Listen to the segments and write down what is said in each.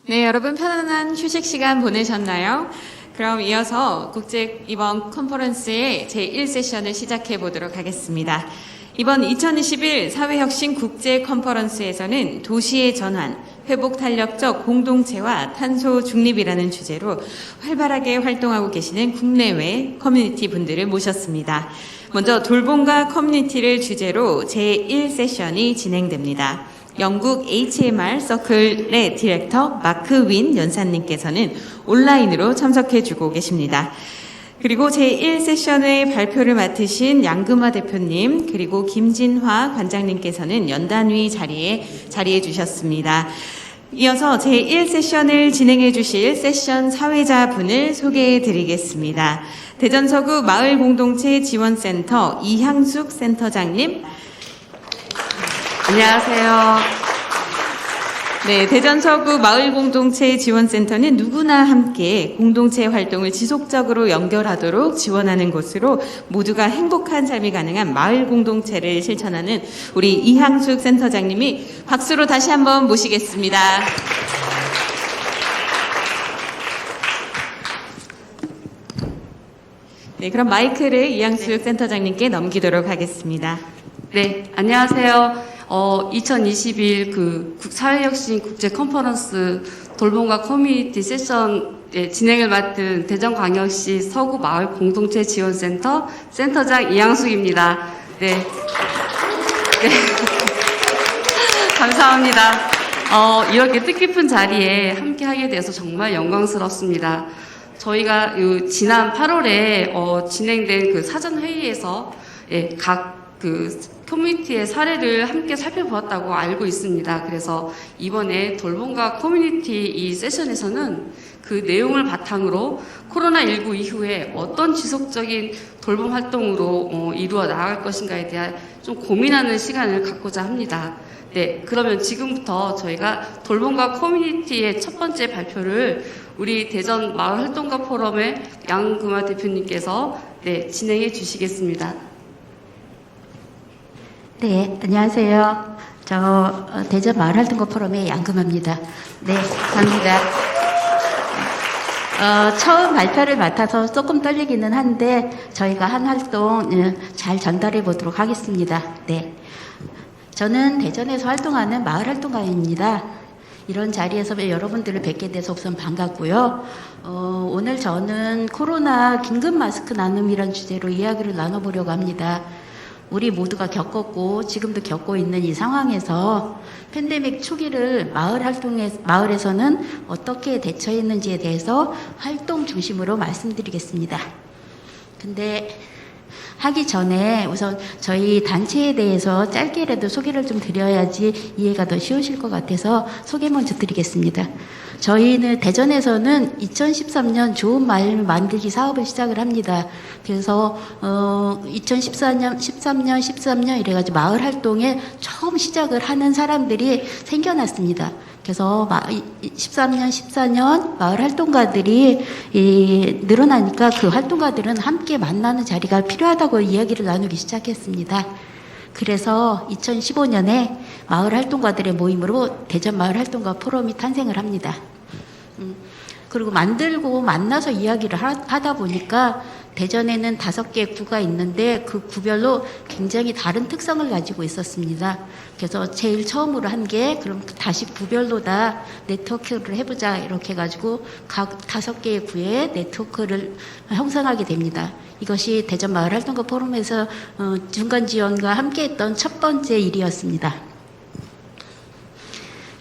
네, 여러분 편안한 휴식 시간 보내셨나요? 그럼 이어서 이번 컨퍼런스의 제1세션을 시작해 보도록 하겠습니다. 이번 2021 사회혁신 국제 컨퍼런스에서는 도시의 전환, 회복 탄력적 공동체와 탄소 중립이라는 주제로 활발하게 활동하고 계시는 국내외 커뮤니티 분들을 모셨습니다. 먼저 돌봄과 커뮤니티를 주제로 제1세션이 진행됩니다. 영국 HMR 서클의 디렉터 마크 윈 연사님께서는 온라인으로 참석해주고 계십니다. 그리고 제1세션의 발표를 맡으신 양금화 대표님 그리고 김진화 관장님께서는 연단위 자리해 주셨습니다. 이어서 제1세션을 진행해 주실 세션 사회자분을 소개해 드리겠습니다. 대전서구 마을공동체 지원센터 이향숙 센터장님, 안녕하세요. 네, 대전서구 마을공동체 지원센터는 누구나 함께 공동체 활동을 지속적으로 연결하도록 지원하는 곳으로 모두가 행복한 삶이 가능한 마을공동체를 실천하는 우리 이향숙 센터장님이 박수로 다시 한번 모시겠습니다. 네, 그럼 마이크를 이향숙 센터장님께 넘기도록 하겠습니다. 네, 안녕하세요. 2021 사회혁신 국제 컨퍼런스 돌봄과 커뮤니티 세션 진행을 맡은 대전광역시 서구 마을 공동체 지원센터 센터장 이향숙입니다. 네. 감사합니다. 이렇게 뜻깊은 자리에 함께 하게 돼서 정말 영광스럽습니다. 저희가 지난 8월에 진행된 사전 회의에서 각 커뮤니티의 사례를 함께 살펴보았다고 알고 있습니다. 그래서 이번에 돌봄과 커뮤니티 이 세션에서는 그 내용을 바탕으로 코로나19 이후에 어떤 지속적인 돌봄 활동으로 이루어 나아갈 것인가에 대한 좀 고민하는 시간을 갖고자 합니다. 네, 그러면 지금부터 저희가 돌봄과 커뮤니티의 첫 번째 발표를 우리 대전 마을활동가 포럼의 양금화 대표님께서 진행해 주시겠습니다. 네, 안녕하세요. 저 대전 마을활동가 포럼의 양금화입니다. 네, 감사합니다. 처음 발표를 맡아서 조금 떨리기는 한데 저희가 한 활동 잘 전달해 보도록 하겠습니다. 네, 저는 대전에서 활동하는 마을활동가입니다. 이런 자리에서 여러분들을 뵙게 돼서 우선 반갑고요. 오늘 저는 코로나 긴급 마스크 나눔이란 주제로 이야기를 나눠보려고 합니다. 우리 모두가 겪었고 지금도 겪고 있는 이 상황에서 팬데믹 초기를 마을에서는 어떻게 대처했는지에 대해서 활동 중심으로 말씀드리겠습니다. 근데 하기 전에 우선 저희 단체에 대해서 짧게라도 소개를 좀 드려야지 이해가 더 쉬우실 것 같아서 소개 먼저 드리겠습니다. 저희는 대전에서는 2013년 좋은 마을 만들기 사업을 시작을 합니다. 그래서 2014년, 13년 이래가지고 마을 활동에 처음 시작을 하는 사람들이 생겨났습니다. 그래서 13년, 14년 마을 활동가들이 늘어나니까 그 활동가들은 함께 만나는 자리가 필요하다고 이야기를 나누기 시작했습니다. 그래서 2015년에 마을 활동가들의 모임으로 대전 마을 활동가 포럼이 탄생을 합니다. 그리고 만들고 만나서 이야기를 하다 보니까 대전에는 5개 구가 있는데 그 구별로 굉장히 다른 특성을 가지고 있었습니다. 그래서 제일 처음으로 한 게 그럼 다시 구별로 다 네트워크를 해보자 이렇게 해가지고 각 5개의 구에 네트워크를 형성하게 됩니다. 이것이 대전 마을활동가 포럼에서 중간 지원과 함께 했던 첫 번째 일이었습니다.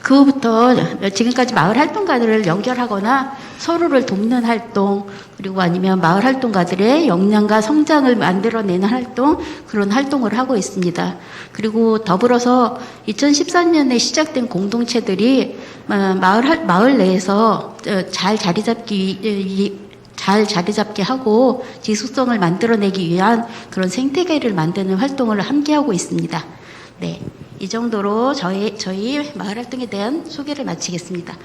그 후부터 지금까지 마을 활동가들을 연결하거나 서로를 돕는 활동, 그리고 아니면 마을 활동가들의 역량과 성장을 만들어내는 활동, 그런 활동을 하고 있습니다. 그리고 더불어서 2014년에 시작된 공동체들이 마을 내에서 잘 자리 잡게 하고 지속성을 만들어내기 위한 그런 생태계를 만드는 활동을 함께하고 있습니다. 네, 이 정도로 저희 마을 활동에 대한 소개를 마치겠습니다.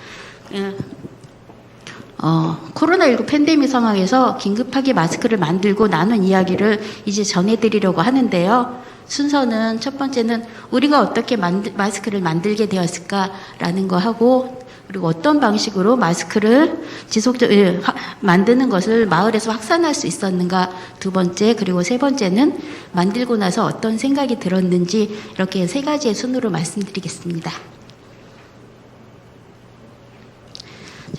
코로나19 팬데믹 상황에서 긴급하게 마스크를 만들고 나눈 이야기를 이제 전해드리려고 하는데요. 순서는 첫 번째는 우리가 어떻게 마스크를 만들게 되었을까라는 거 하고 그리고 어떤 방식으로 마스크를 지속적으로 만드는 것을 마을에서 확산할 수 있었는가. 두 번째, 그리고 세 번째는 만들고 나서 어떤 생각이 들었는지 이렇게 세 가지의 순으로 말씀드리겠습니다.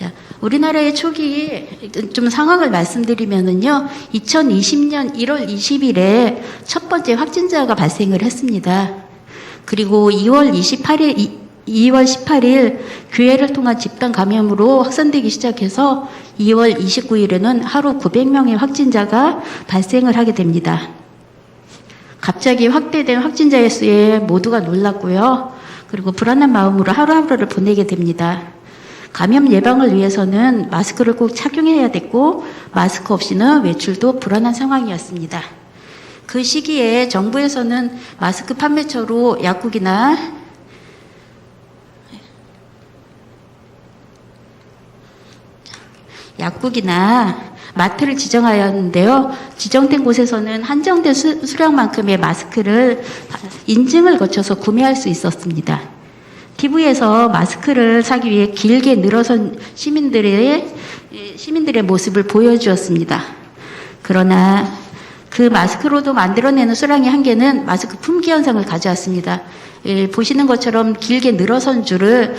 자, 우리나라의 초기 좀 상황을 말씀드리면은요, 2020년 1월 20일에 첫 번째 확진자가 발생을 했습니다. 그리고 2월 18일 교회를 통한 집단 감염으로 확산되기 시작해서 2월 29일에는 하루 900명의 확진자가 발생을 하게 됩니다. 갑자기 확대된 확진자의 수에 모두가 놀랐고요. 그리고 불안한 마음으로 하루하루를 보내게 됩니다. 감염 예방을 위해서는 마스크를 꼭 착용해야 됐고 마스크 없이는 외출도 불안한 상황이었습니다. 그 시기에 정부에서는 마스크 판매처로 약국이나 마트를 지정하였는데요. 지정된 곳에서는 한정된 수량만큼의 마스크를 인증을 거쳐서 구매할 수 있었습니다. TV에서 마스크를 사기 위해 길게 늘어선 시민들의 모습을 보여주었습니다. 그러나 그 마스크로도 만들어내는 수량의 한계는 마스크 품귀 현상을 가져왔습니다. 보시는 것처럼 길게 늘어선 줄을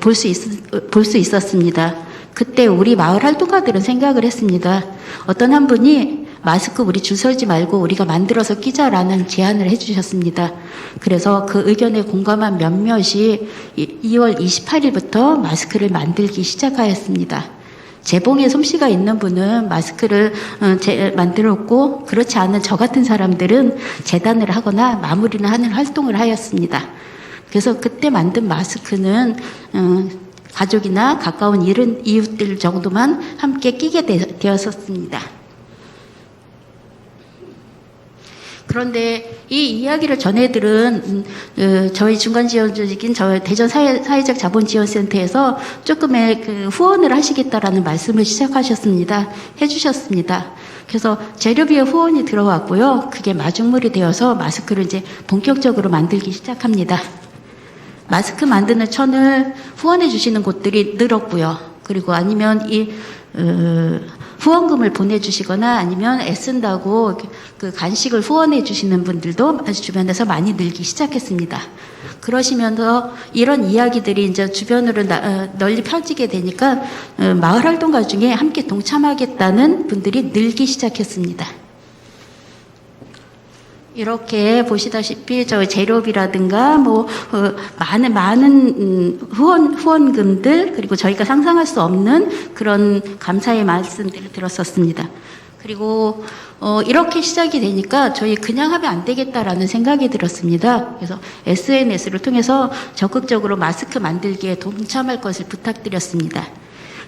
볼 수 있었습니다. 그때 우리 마을 활동가들은 생각을 했습니다. 어떤 한 분이 마스크 우리 줄 서지 말고 우리가 만들어서 끼자라는 제안을 해주셨습니다. 그래서 그 의견에 공감한 몇몇이 2월 28일부터 마스크를 만들기 시작하였습니다. 재봉에 솜씨가 있는 분은 마스크를 만들었고 그렇지 않은 저 같은 사람들은 재단을 하거나 마무리를 하는 활동을 하였습니다. 그래서 그때 만든 마스크는 가족이나 가까운 이웃들 정도만 함께 끼게 되었었습니다. 그런데 이 이야기를 전해들은 저희 중간지원조직인 저희 대전 사회적 자본지원센터에서 조금의 그 후원을 하시겠다라는 말씀을 해주셨습니다. 그래서 재료비에 후원이 들어왔고요. 그게 마중물이 되어서 마스크를 이제 본격적으로 만들기 시작합니다. 마스크 만드는 천을 후원해 주시는 곳들이 늘었고요. 그리고 아니면 후원금을 보내주시거나 아니면 애쓴다고 그 간식을 후원해 주시는 분들도 주변에서 많이 늘기 시작했습니다. 그러시면서 이런 이야기들이 이제 주변으로 널리 펴지게 되니까 마을 활동가 중에 함께 동참하겠다는 분들이 늘기 시작했습니다. 이렇게 보시다시피 저 재료비라든가 많은 후원금들 그리고 저희가 상상할 수 없는 그런 감사의 말씀들을 들었었습니다. 그리고 이렇게 시작이 되니까 저희 그냥 하면 안 되겠다라는 생각이 들었습니다. 그래서 SNS를 통해서 적극적으로 마스크 만들기에 동참할 것을 부탁드렸습니다.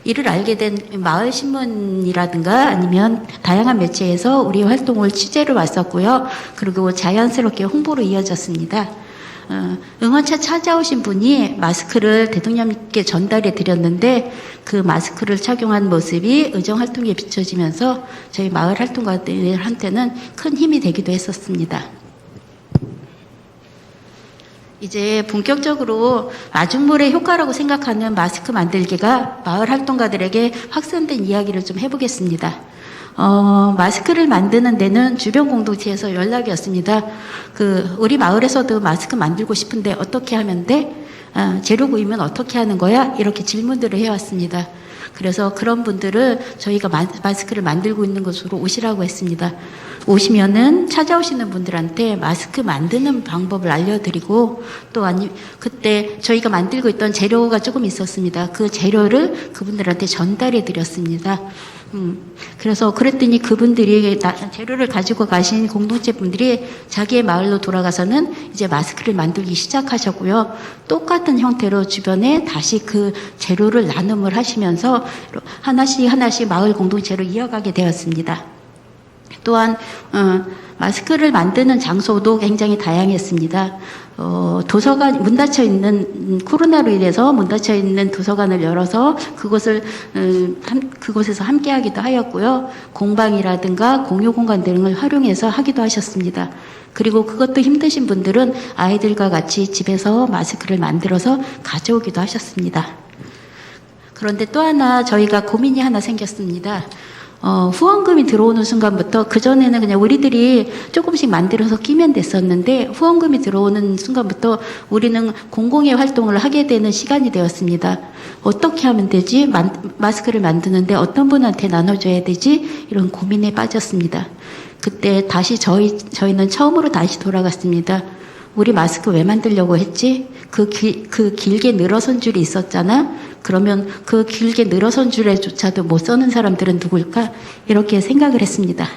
이를 알게 된 마을신문이라든가 아니면 다양한 매체에서 우리 활동을 취재를 왔었고요. 그리고 자연스럽게 홍보로 이어졌습니다. 응원차 찾아오신 분이 마스크를 대통령님께 전달해 드렸는데 그 마스크를 착용한 모습이 의정활동에 비춰지면서 저희 마을 활동가들한테는 큰 힘이 되기도 했었습니다. 이제 본격적으로 마중물의 효과라고 생각하는 마스크 만들기가 마을 활동가들에게 확산된 이야기를 좀 해보겠습니다. 마스크를 만드는 데는 주변 공동체에서 연락이 왔습니다. 우리 마을에서도 마스크 만들고 싶은데 어떻게 하면 돼? 재료 구입은 어떻게 하는 거야? 이렇게 질문들을 해왔습니다. 그래서 그런 분들을 저희가 마스크를 만들고 있는 곳으로 오시라고 했습니다. 오시면은 찾아오시는 분들한테 마스크 만드는 방법을 알려드리고 또 그때 저희가 만들고 있던 재료가 조금 있었습니다. 그 재료를 그분들한테 전달해 드렸습니다. 그래서 그랬더니 그분들이 재료를 가지고 가신 공동체 분들이 자기의 마을로 돌아가서는 이제 마스크를 만들기 시작하셨고요. 똑같은 형태로 주변에 다시 그 재료를 나눔을 하시면서 하나씩 마을 공동체로 이어가게 되었습니다. 또한 마스크를 만드는 장소도 굉장히 다양했습니다. 도서관 문 닫혀 있는 코로나로 인해서 문 닫혀 있는 도서관을 열어서 그곳에서 함께하기도 하였고요. 공방이라든가 공유 공간 등을 활용해서 하기도 하셨습니다. 그리고 그것도 힘드신 분들은 아이들과 같이 집에서 마스크를 만들어서 가져오기도 하셨습니다. 그런데 또 하나 저희가 고민이 하나 생겼습니다. 후원금이 들어오는 순간부터 그전에는 그냥 우리들이 조금씩 만들어서 끼면 됐었는데 후원금이 들어오는 순간부터 우리는 공공의 활동을 하게 되는 시간이 되었습니다. 어떻게 하면 되지? 마스크를 만드는데 어떤 분한테 나눠줘야 되지? 이런 고민에 빠졌습니다. 그때 다시 저희는 처음으로 다시 돌아갔습니다. 우리 마스크 왜 만들려고 했지? 그 길게 늘어선 줄이 있었잖아? 그러면 그 길게 늘어선 줄에조차도 못 서는 사람들은 누굴까? 이렇게 생각을 했습니다.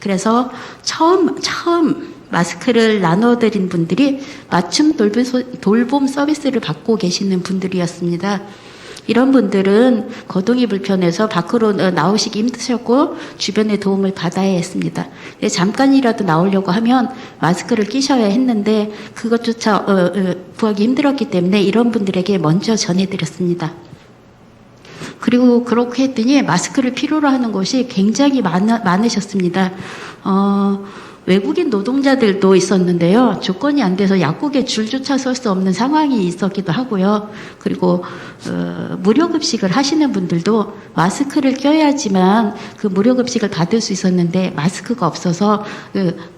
그래서 처음 마스크를 나눠드린 분들이 맞춤 돌봄 서비스를 받고 계시는 분들이었습니다. 이런 분들은 거동이 불편해서 밖으로 나오시기 힘드셨고 주변의 도움을 받아야 했습니다. 잠깐이라도 나오려고 하면 마스크를 끼셔야 했는데 그것조차 구하기 힘들었기 때문에 이런 분들에게 먼저 전해드렸습니다. 그리고 그렇게 했더니 마스크를 필요로 하는 곳이 굉장히 많으셨습니다. 외국인 노동자들도 있었는데요. 조건이 안 돼서 약국에 줄조차 설 수 없는 상황이 있었기도 하고요. 그리고 무료급식을 하시는 분들도 마스크를 껴야지만 그 무료급식을 받을 수 있었는데 마스크가 없어서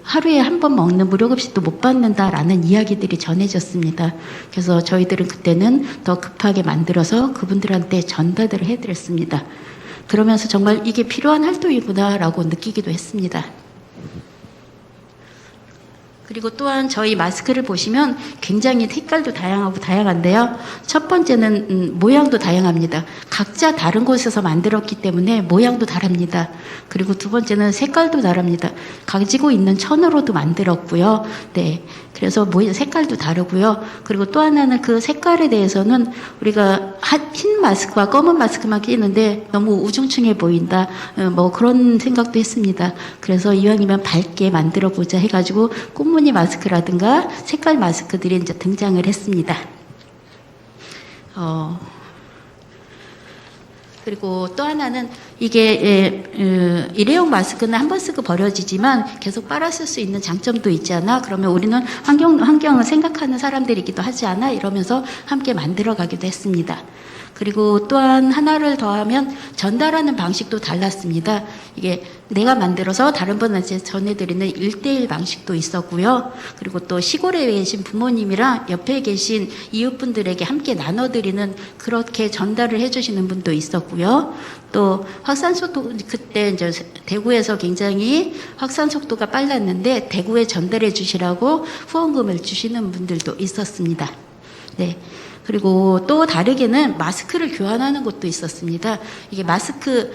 하루에 한 번 먹는 무료급식도 못 받는다라는 이야기들이 전해졌습니다. 그래서 저희들은 그때는 더 급하게 만들어서 그분들한테 전달을 해드렸습니다. 그러면서 정말 이게 필요한 활동이구나라고 느끼기도 했습니다. 그리고 또한 저희 마스크를 보시면 굉장히 색깔도 다양한데요. 첫 번째는 모양도 다양합니다. 각자 다른 곳에서 만들었기 때문에 모양도 다릅니다. 그리고 두 번째는 색깔도 다릅니다. 가지고 있는 천으로도 만들었고요. 네, 그래서 색깔도 다르고요. 그리고 또 하나는 그 색깔에 대해서는 우리가 흰 마스크와 검은 마스크만 끼는데 너무 우중충해 보인다. 뭐 그런 생각도 했습니다. 그래서 이왕이면 밝게 만들어 보자 해가지고 꽃무늬 마스크라든가 색깔 마스크들이 이제 등장을 했습니다. 그리고 또 하나는 이게 일회용 마스크는 한 번 쓰고 버려지지만 계속 빨아 쓸 수 있는 장점도 있지 않아? 그러면 우리는 환경을 생각하는 사람들이기도 하지 않아? 이러면서 함께 만들어 가기도 했습니다. 그리고 또한 하나를 더하면 전달하는 방식도 달랐습니다. 이게 내가 만들어서 다른 분한테 전해드리는 1:1 방식도 있었고요. 그리고 또 시골에 계신 부모님이랑 옆에 계신 이웃분들에게 함께 나눠드리는 그렇게 전달을 해주시는 분도 있었고요. 또 확산 속도, 그때 이제 대구에서 굉장히 확산 속도가 빨랐는데 대구에 전달해 주시라고 후원금을 주시는 분들도 있었습니다. 네. 그리고 또 다르게는 마스크를 교환하는 곳도 있었습니다. 이게 마스크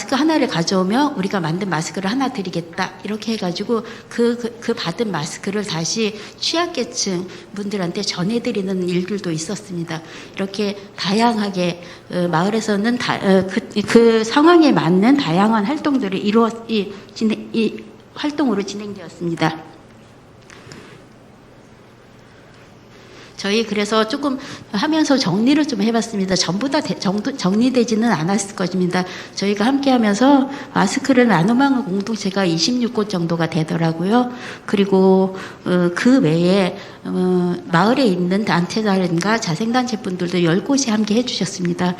하나를 가져오면 우리가 만든 마스크를 하나 드리겠다. 이렇게 해가지고 그 받은 마스크를 다시 취약계층 분들한테 전해드리는 일들도 있었습니다. 이렇게 다양하게 마을에서는 그 상황에 맞는 다양한 활동들이 활동으로 진행되었습니다. 저희 그래서 조금 하면서 정리를 좀 해봤습니다. 전부 다 정리되지는 않았을 것입니다. 저희가 함께 하면서 마스크를 나눔하는 공동체가 26곳 정도가 되더라고요. 그리고 그 외에 마을에 있는 단체라든가 자생단체 분들도 10곳이 함께 해주셨습니다.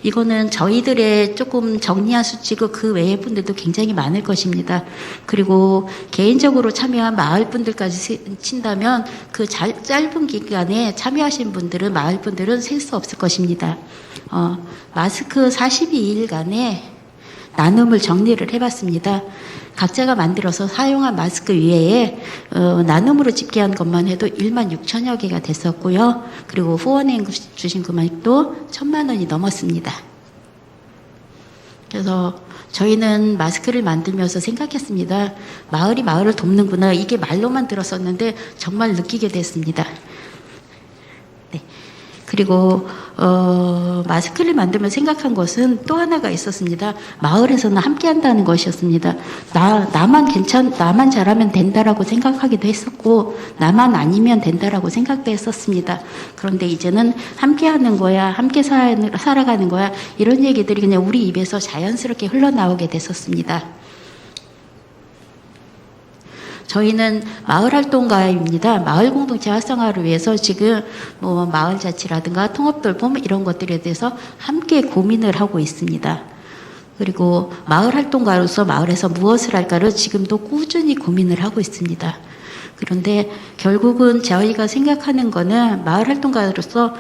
이거는 저희들의 조금 정리한 수치고 그 외의 분들도 굉장히 많을 것입니다. 그리고 개인적으로 참여한 마을 분들까지 친다면 그 짧은 기간에 참여하신 분들은 마을 분들은 셀 수 없을 것입니다. 마스크 42일간의 나눔을 정리를 해봤습니다. 각자가 만들어서 사용한 마스크 외에 나눔으로 집계한 것만 해도 16,000여 개가 됐었고요. 그리고 후원해 주신 금액도 1,000만 원이 넘었습니다. 그래서 저희는 마스크를 만들면서 생각했습니다. 마을이 마을을 돕는구나. 이게 말로만 들었었는데 정말 느끼게 됐습니다. 네. 그리고 마스크를 만들면 생각한 것은 또 하나가 있었습니다. 마을에서는 함께 한다는 것이었습니다. 나만 잘하면 된다라고 생각하기도 했었고 나만 아니면 된다라고 생각도 했었습니다. 그런데 이제는 함께 하는 거야, 함께 살아가는 거야, 이런 얘기들이 그냥 우리 입에서 자연스럽게 흘러나오게 됐었습니다. 저희는 마을활동가입니다. 마을 공동체 활성화를 위해서 지금 뭐 마을자치라든가 통합돌봄 이런 것들에 대해서 함께 고민을 하고 있습니다. 그리고 마을활동가로서 마을에서 무엇을 할까를 지금도 꾸준히 고민을 하고 있습니다. 그런데 결국은 저희가 생각하는 거는 마을활동가로서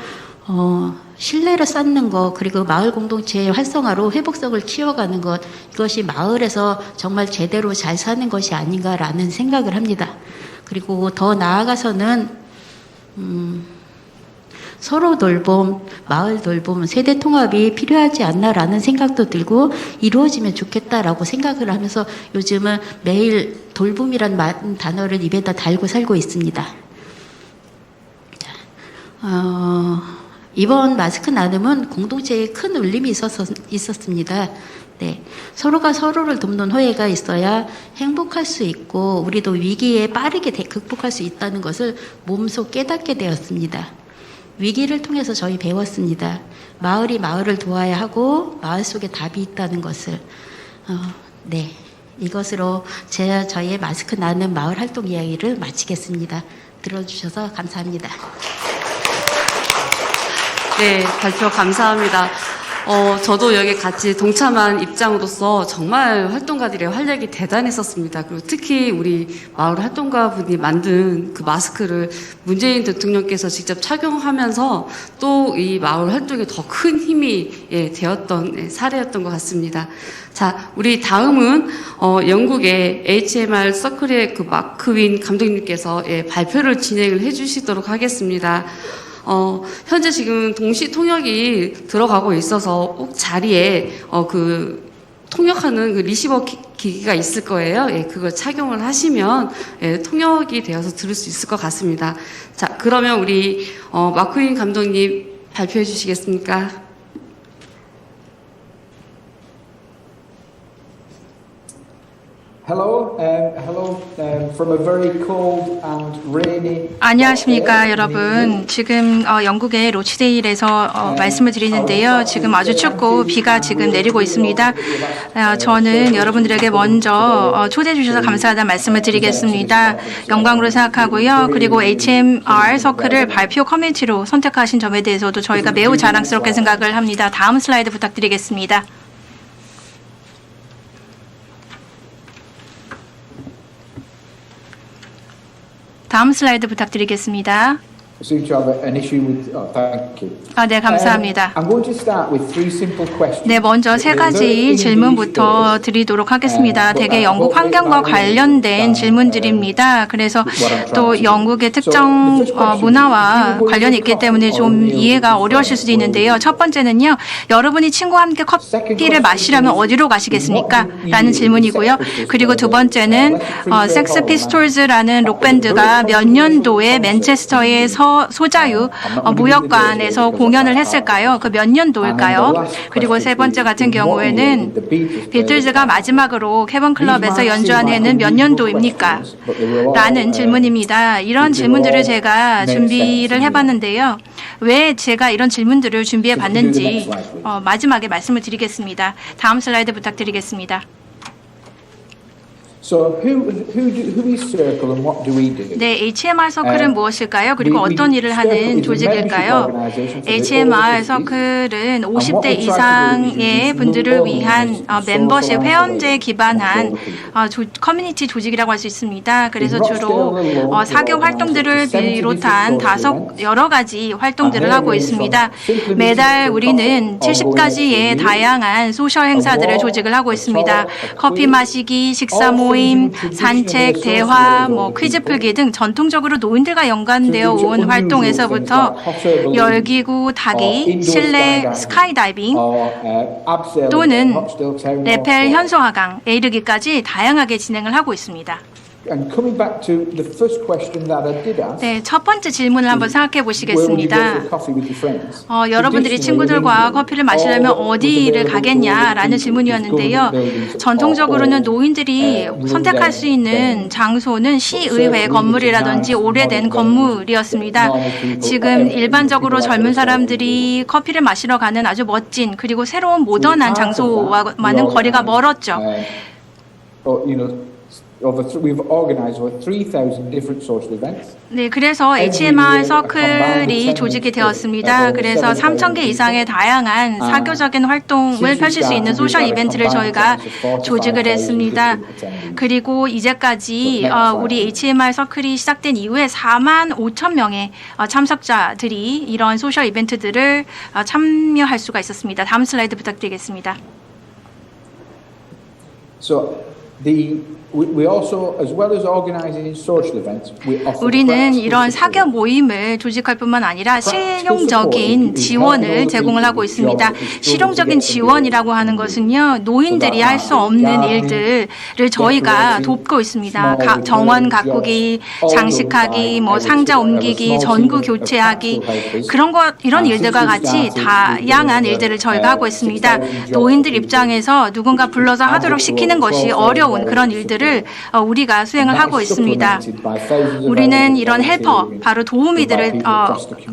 신뢰를 쌓는 것, 그리고 마을 공동체의 활성화로 회복성을 키워가는 것, 이것이 마을에서 정말 제대로 잘 사는 것이 아닌가라는 생각을 합니다. 그리고 더 나아가서는 서로 돌봄, 마을 돌봄, 세대 통합이 필요하지 않나라는 생각도 들고 이루어지면 좋겠다라고 생각을 하면서 요즘은 매일 돌봄이란 단어를 입에다 달고 살고 있습니다. 이번 마스크 나눔은 공동체에 큰 울림이 있었습니다. 네, 서로가 서로를 돕는 호혜가 있어야 행복할 수 있고 우리도 위기에 빠르게 극복할 수 있다는 것을 몸소 깨닫게 되었습니다. 위기를 통해서 저희 배웠습니다. 마을이 마을을 도와야 하고 마을 속에 답이 있다는 것을. 네, 이것으로 저희의 마스크 나눔 마을 활동 이야기를 마치겠습니다. 들어주셔서 감사합니다. 네, 발표 감사합니다. 저도 여기 같이 동참한 입장으로서 정말 활동가들의 활약이 대단했었습니다. 그리고 특히 우리 마을 활동가분이 만든 그 마스크를 문재인 대통령께서 직접 착용하면서 또 이 마을 활동에 더 큰 힘이 되었던 사례였던 것 같습니다. 자, 우리 다음은 영국의 HMR 서클의 그 마크윈 감독님께서 발표를 진행을 해주시도록 하겠습니다. 현재 지금 동시 통역이 들어가고 있어서 꼭 자리에 그 통역하는 그 리시버 기기가 있을 거예요. 그걸 착용을 하시면 통역이 되어서 들을 수 있을 것 같습니다. 자, 그러면 우리 마크윈 감독님 발표해 주시겠습니까? From a very cold and rainy. 안녕하십니까 여러분. 지금 영국의 로치데일에서 말씀을 드리는데요. 지금 아주 춥고 비가 지금 내리고 있습니다. 저는 여러분들에게 먼저 초대해 주셔서 감사하다는 말씀을 드리겠습니다. 영광으로 생각하고요. 그리고 HMR 서클을 발표 커뮤니티로 선택하신 점에 대해서도 저희가 매우 자랑스럽게 생각을 합니다. 다음 슬라이드 부탁드리겠습니다. 다음 슬라이드 부탁드리겠습니다. Seem to have an issue with. Thank you. 네, 감사합니다. I'm going to start with three simple questions. 네, 먼저 세 가지 질문부터 드리도록 하겠습니다. 대개 영국 환경과 관련된 질문들입니다. 그래서 또 영국의 특정 문화와 관련이 있기 때문에 좀 이해가 어려우실 수도 있는데요. 첫 번째는요, 여러분이 친구와 함께 커피를 마시려면 어디로 가시겠습니까? 라는 질문이고요. 그리고 두 번째는 섹스 피스톨즈라는 록밴드가 몇 년도에 맨체스터의 소자유 무역관에서 공연을 했을까요? 그 몇 년도일까요? 그리고 세 번째 같은 경우에는 비틀즈가 마지막으로 캐번 클럽에서 연주한 해는 몇 년도입니까? 라는 질문입니다. 이런 질문들을 제가 준비를 해봤는데요. 왜 제가 이런 질문들을 준비해 봤는지 마지막에 말씀을 드리겠습니다. 다음 슬라이드 부탁드리겠습니다. So who is Circle and what do we do? 네, HMR 서클은 무엇일까요? 그리고 어떤 일을 하는 조직일까요? HMR 서클은 50대 이상의 분들을 위한 멤버십 회원제 기반한 커뮤니티 조직이라고 할 수 있습니다. 그래서 주로 사교 활동들을 비롯한 여러 가지 활동들을 하고 있습니다. 매달 우리는 70가지의 다양한 소셜 행사들을 조직을 하고 있습니다. 커피 마시기, 식사 모임, 산책, 대화, 퀴즈 풀기 등 전통적으로 노인들과 연관되어 온 활동에서부터 열기구 타기, 실내 스카이다이빙 또는 레펠 현소하강에 이르기까지 다양하게 진행을 하고 있습니다. And coming back to the first question that I did ask. 네, 첫 번째 질문을 한번 생각해 보시겠습니다. 여러분들이 친구들과 커피를 마시려면 어디를 가겠냐라는 질문이었는데요. 전통적으로는 노인들이 선택할 수 있는 장소는 시의회 건물이라든지 오래된 건물이었습니다. 지금 일반적으로 젊은 사람들이 커피를 마시러 가는 아주 멋진 그리고 새로운 모던한 장소와는 거리가 멀었죠. we've organised over 3,000 different social events. 네, 그래서 HMR 서클이 조직이 되었습니다. 그래서 3,000개 이상의 다양한 사교적인 활동을 펼칠 수 있는 소셜 이벤트를 저희가 조직을 했습니다. 그리고 이제까지 우리 HMR 서클이 시작된 이후에 45,000명의 참석자들이 이런 소셜 이벤트들을 참여할 수가 있었습니다. 다음 슬라이드 부탁드리겠습니다. So we also, as well as organising social events, we offer 우리는 이런 practical 사교 support. 모임을 조직할 뿐만 아니라 실용적인 지원을 제공을 하고 있습니다. 실용적인 지원이라고 하는 것은요, 노인들이 할 수 없는 일들을 저희가 돕고 있습니다. 정원 가꾸기, 장식하기, 뭐 상자 옮기기, 전구 교체하기, 이런 일들과 같이 다양한 일들을 저희가 하고 있습니다. 노인들 입장에서 누군가 불러서 하도록 시키는 것이 어려운 그런 일들을 우리가 수행을 하고 있습니다. 우리는 이런 헬퍼, 바로 도우미들을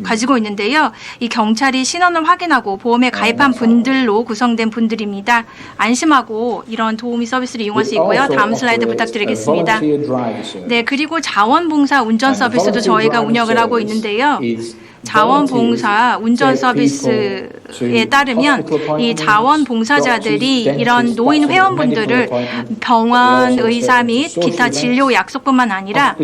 가지고 있는데요. 이 경찰이 신원을 확인하고 보험에 가입한 분들로 구성된 분들입니다. 안심하고 이런 도우미 서비스를 이용할 수 있고요. 다음 슬라이드 부탁드리겠습니다. 네, 그리고 자원봉사 운전 서비스도 저희가 운영을 하고 있는데요. 자원봉사 운전 서비스에 따르면 이 자원봉사자들이 이런 노인 회원분들을 병원, 의사 및 기타 진료 약속뿐만 아니라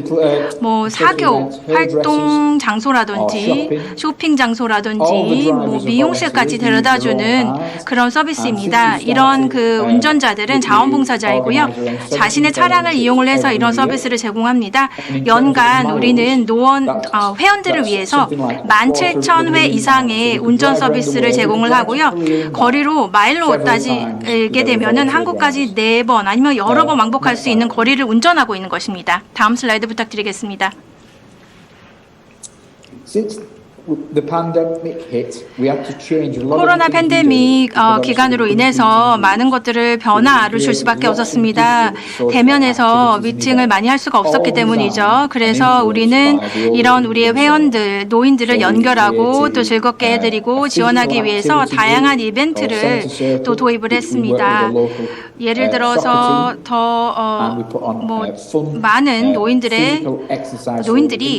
뭐 사교 활동 장소라든지 쇼핑 장소라든지 뭐 미용실까지 데려다주는 그런 서비스입니다. 이런 그 운전자들은 자원봉사자이고요. 자신의 차량을 이용을 해서 이런 서비스를 제공합니다. 연간 우리는 회원들을 위해서 17,000회 이상의 운전 서비스를 제공을 하고요. 거리로 마일로 따지게 되면은 한국까지 4번 아니면 여러 번 왕복할 수 있는 거리를 운전하고 있는 것입니다. 다음 슬라이드 부탁드리겠습니다. Since the pandemic hit, we had to change a lot of 코로나 the things we 팬데믹 do. 기간으로 인해서 많은 것들을 변화를 줄 수밖에 없었습니다. 대면에서 미팅을 많이 할 수가 없었기 때문이죠. 그래서 우리는 이런 우리의 회원들, 노인들을 연결하고 또 즐겁게 해드리고 지원하기 위해서 다양한 이벤트를 또 도입을 했습니다. 예를 들어서 더 많은 노인들이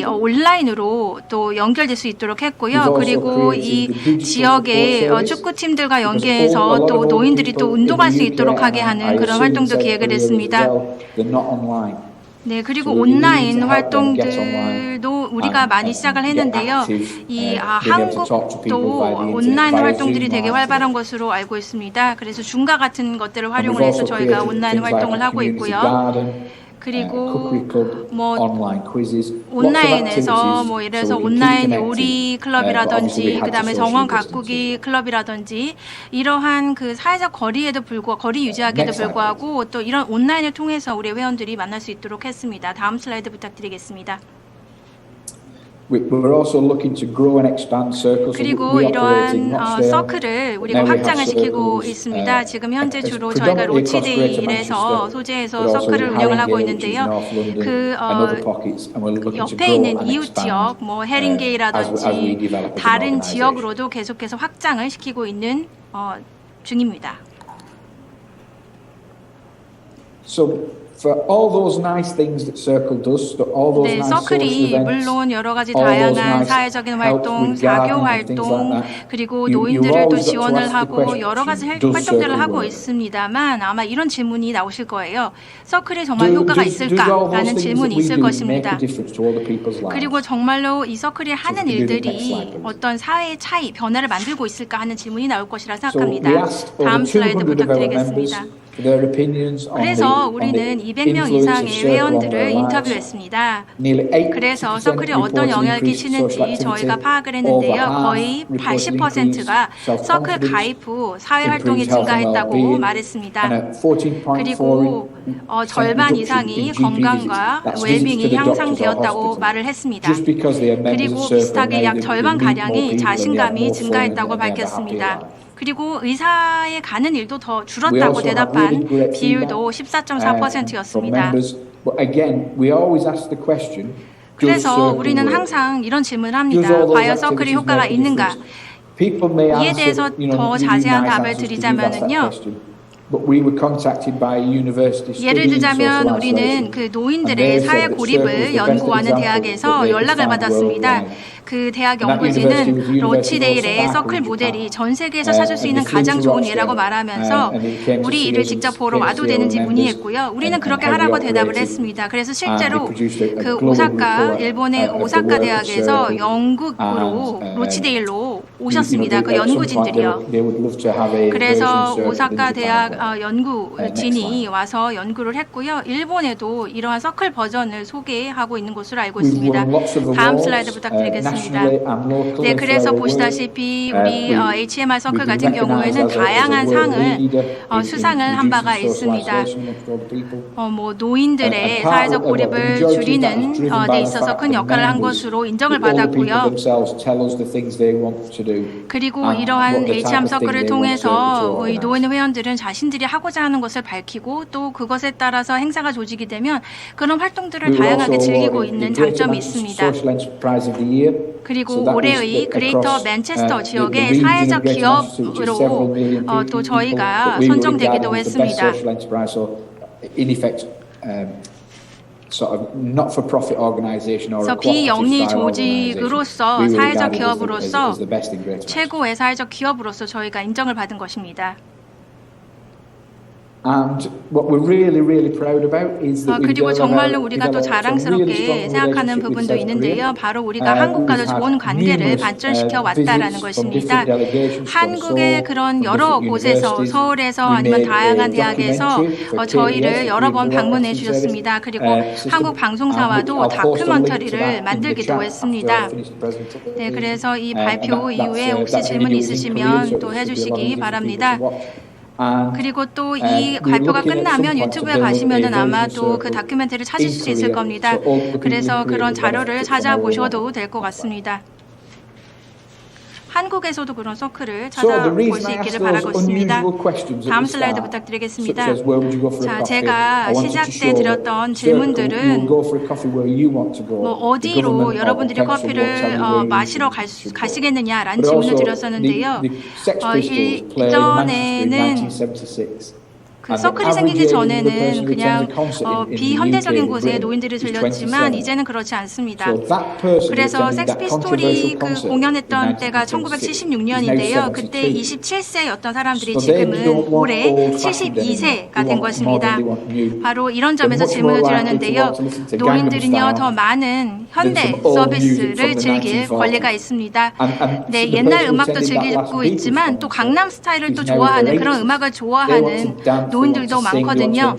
온라인으로 또 연결될 수 있도록 했고요. 그리고 이 지역의 축구팀들과 연계해서 또 노인들이 또 운동할 수 있도록 하게 하는 그런 활동도 기획을 했습니다. 네, 그리고 온라인 활동들도 우리가 많이 시작을 했는데요. 한국도 온라인 활동들이 되게 활발한 것으로 알고 있습니다. 그래서 줌과 같은 것들을 활용을 해서 저희가 온라인 활동을 하고 있고요. 그리고 뭐 온라인에서 뭐 예를 들어서 온라인 요리 클럽이라든지 그다음에 정원 가꾸기 클럽이라든지 이러한 그 사회적 거리 유지하기에도 불구하고 또 이런 온라인을 통해서 우리 회원들이 만날 수 있도록 했습니다. 다음 슬라이드 부탁드리겠습니다. We're also looking to grow and expand circles. 그리고 이러한 서클을 우리가 확장을 시키고 있습니다. 지금 현재 주로 저희가 로치데일에서 소재해서 서클을 운영을 하고 있는데요. 그 옆에 있는 이웃 지역, 뭐 해링게이라든지 다른 지역으로도 계속해서 확장을 시키고 있는 중입니다. So for all those nice things that Circle does, all those nice social 서클이 events, 물론 여러 가지 다양한 사회적인 활동, 사교 활동, 그리고 노인들을 또 지원을 하고 여러 가지 활동들을 하고 있습니다만 아마 이런 질문이 나오실 거예요. 서클이 정말 효과가 있을까라는 질문이 있을 것입니다. 그리고 정말로 이 서클이 하는 일들이 어떤 사회의 변화를 만들고 있을까 하는 질문이 나올 것이라 생각합니다. 다음 슬라이드 부탁드리겠습니다. 그래서 우리는 200명 이상의 회원들을 인터뷰했습니다. 그래서 서클이 어떤 영향을 끼치는지 저희가 파악을 했는데요. 거의 80%가 서클 가입 후 사회활동이 증가했다고 말했습니다. 그리고 절반 이상이 건강과 웰빙이 향상되었다고 말을 했습니다. 그리고 비슷하게 약 절반가량이 자신감이 증가했다고 밝혔습니다. 그리고 의사에 가는 일도 더 줄었다고 대답한 비율도 14.4%였습니다. 그래서 우리는 항상 이런 질문을 합니다. 과연 서클이 효과가 있는가? 이에 대해서 더 자세한 답을 드리자면요. but we were contacted by a university 예를 studying 들자면 social 우리는 isolation. 그 노인들의 사회 고립을 연구하는 대학에서 연락을 받았습니다. 그 대학 연구진은 로치데일의 서클 모델이 전 세계에서 찾을 수 있는 가장 좋은 예라고 말하면서 우리 이를 직접 보러 와도 되는지 문의했고요. 우리는 그렇게 하라고 대답을 했습니다. 그래서 실제로 그 오사카, 일본의 오사카 대학에서 영국으로 로치데일로 오셨습니다. 그 연구진들이요. 그래서 오사카 대학 연구진이 와서 연구를 했고요. 일본에도 이러한 서클 버전을 소개하고 있는 것으로 알고 있습니다. 다음 슬라이드 부탁드리겠습니다. 네, 그래서 보시다시피 우리 HMR 서클 같은 경우에는 다양한 상을 수상을 한 바가 있습니다. 뭐 노인들의 사회적 고립을 줄이는 데 있어서 큰 역할을 한 것으로 인정을 받았고요. 그리고 이러한 HM 서클을 통해서 이 노인 회원들은 자신들이 하고자 하는 것을 밝히고 또 그것에 따라서 행사가 조직이 되면 그런 활동들을 다양하게 즐기고 있는 장점이 있습니다. 그리고 올해의 그레이터 맨체스터 지역의 사회적 기업으로 또 저희가 선정되기도 했습니다. 그래서 비영리 조직으로서 사회적 기업으로서 최고의 사회적 기업으로서 저희가 인정을 받은 것입니다. 그리고 정말로 우리가 또 자랑스럽게 생각하는 부분도 있는데요. 바로 우리가 한국과도 좋은 관계를 발전시켜 왔다라는 것입니다. 한국의 그런 여러 곳에서 서울에서 아니면 다양한 대학에서 저희를 여러 번 방문해 주셨습니다. 그리고 한국 방송사와도 다큐멘터리를 만들기도 했습니다. 네, 그래서 이 발표 이후에 혹시 질문 있으시면 또 해주시기 바랍니다. 그리고 또 이 발표가 끝나면 유튜브에 가시면은 아마 또 그 다큐멘터리를 찾으실 수 있을 겁니다. 그래서 그런 자료를 찾아보셔도 될 것 같습니다. 한국에서도 그런 서클을 찾아볼 수 있기를 바라고 있습니다. 다음 슬라이드 부탁드리겠습니다. 자, 제가 시작 때 드렸던 질문들은 뭐 어디로 여러분들이 커피를 마시러 가시겠느냐라는 질문을 드렸었는데요. 이전에는 그 서클이 생기기 전에는 그냥 비현대적인 곳에 노인들이 들렸지만 이제는 그렇지 않습니다. 그래서 섹스피스톨이 그 공연했던 때가 1976년인데요. 그때 27세였던 사람들이 지금은 올해 72세가 된 것입니다. 바로 이런 점에서 질문을 드렸는데요. 노인들은요 더 많은 현대 서비스를 즐길 권리가 있습니다. 네, 옛날 음악도 즐기고 있지만 또 강남 스타일을 또 좋아하는 그런 음악을 좋아하는 노인들도 많거든요.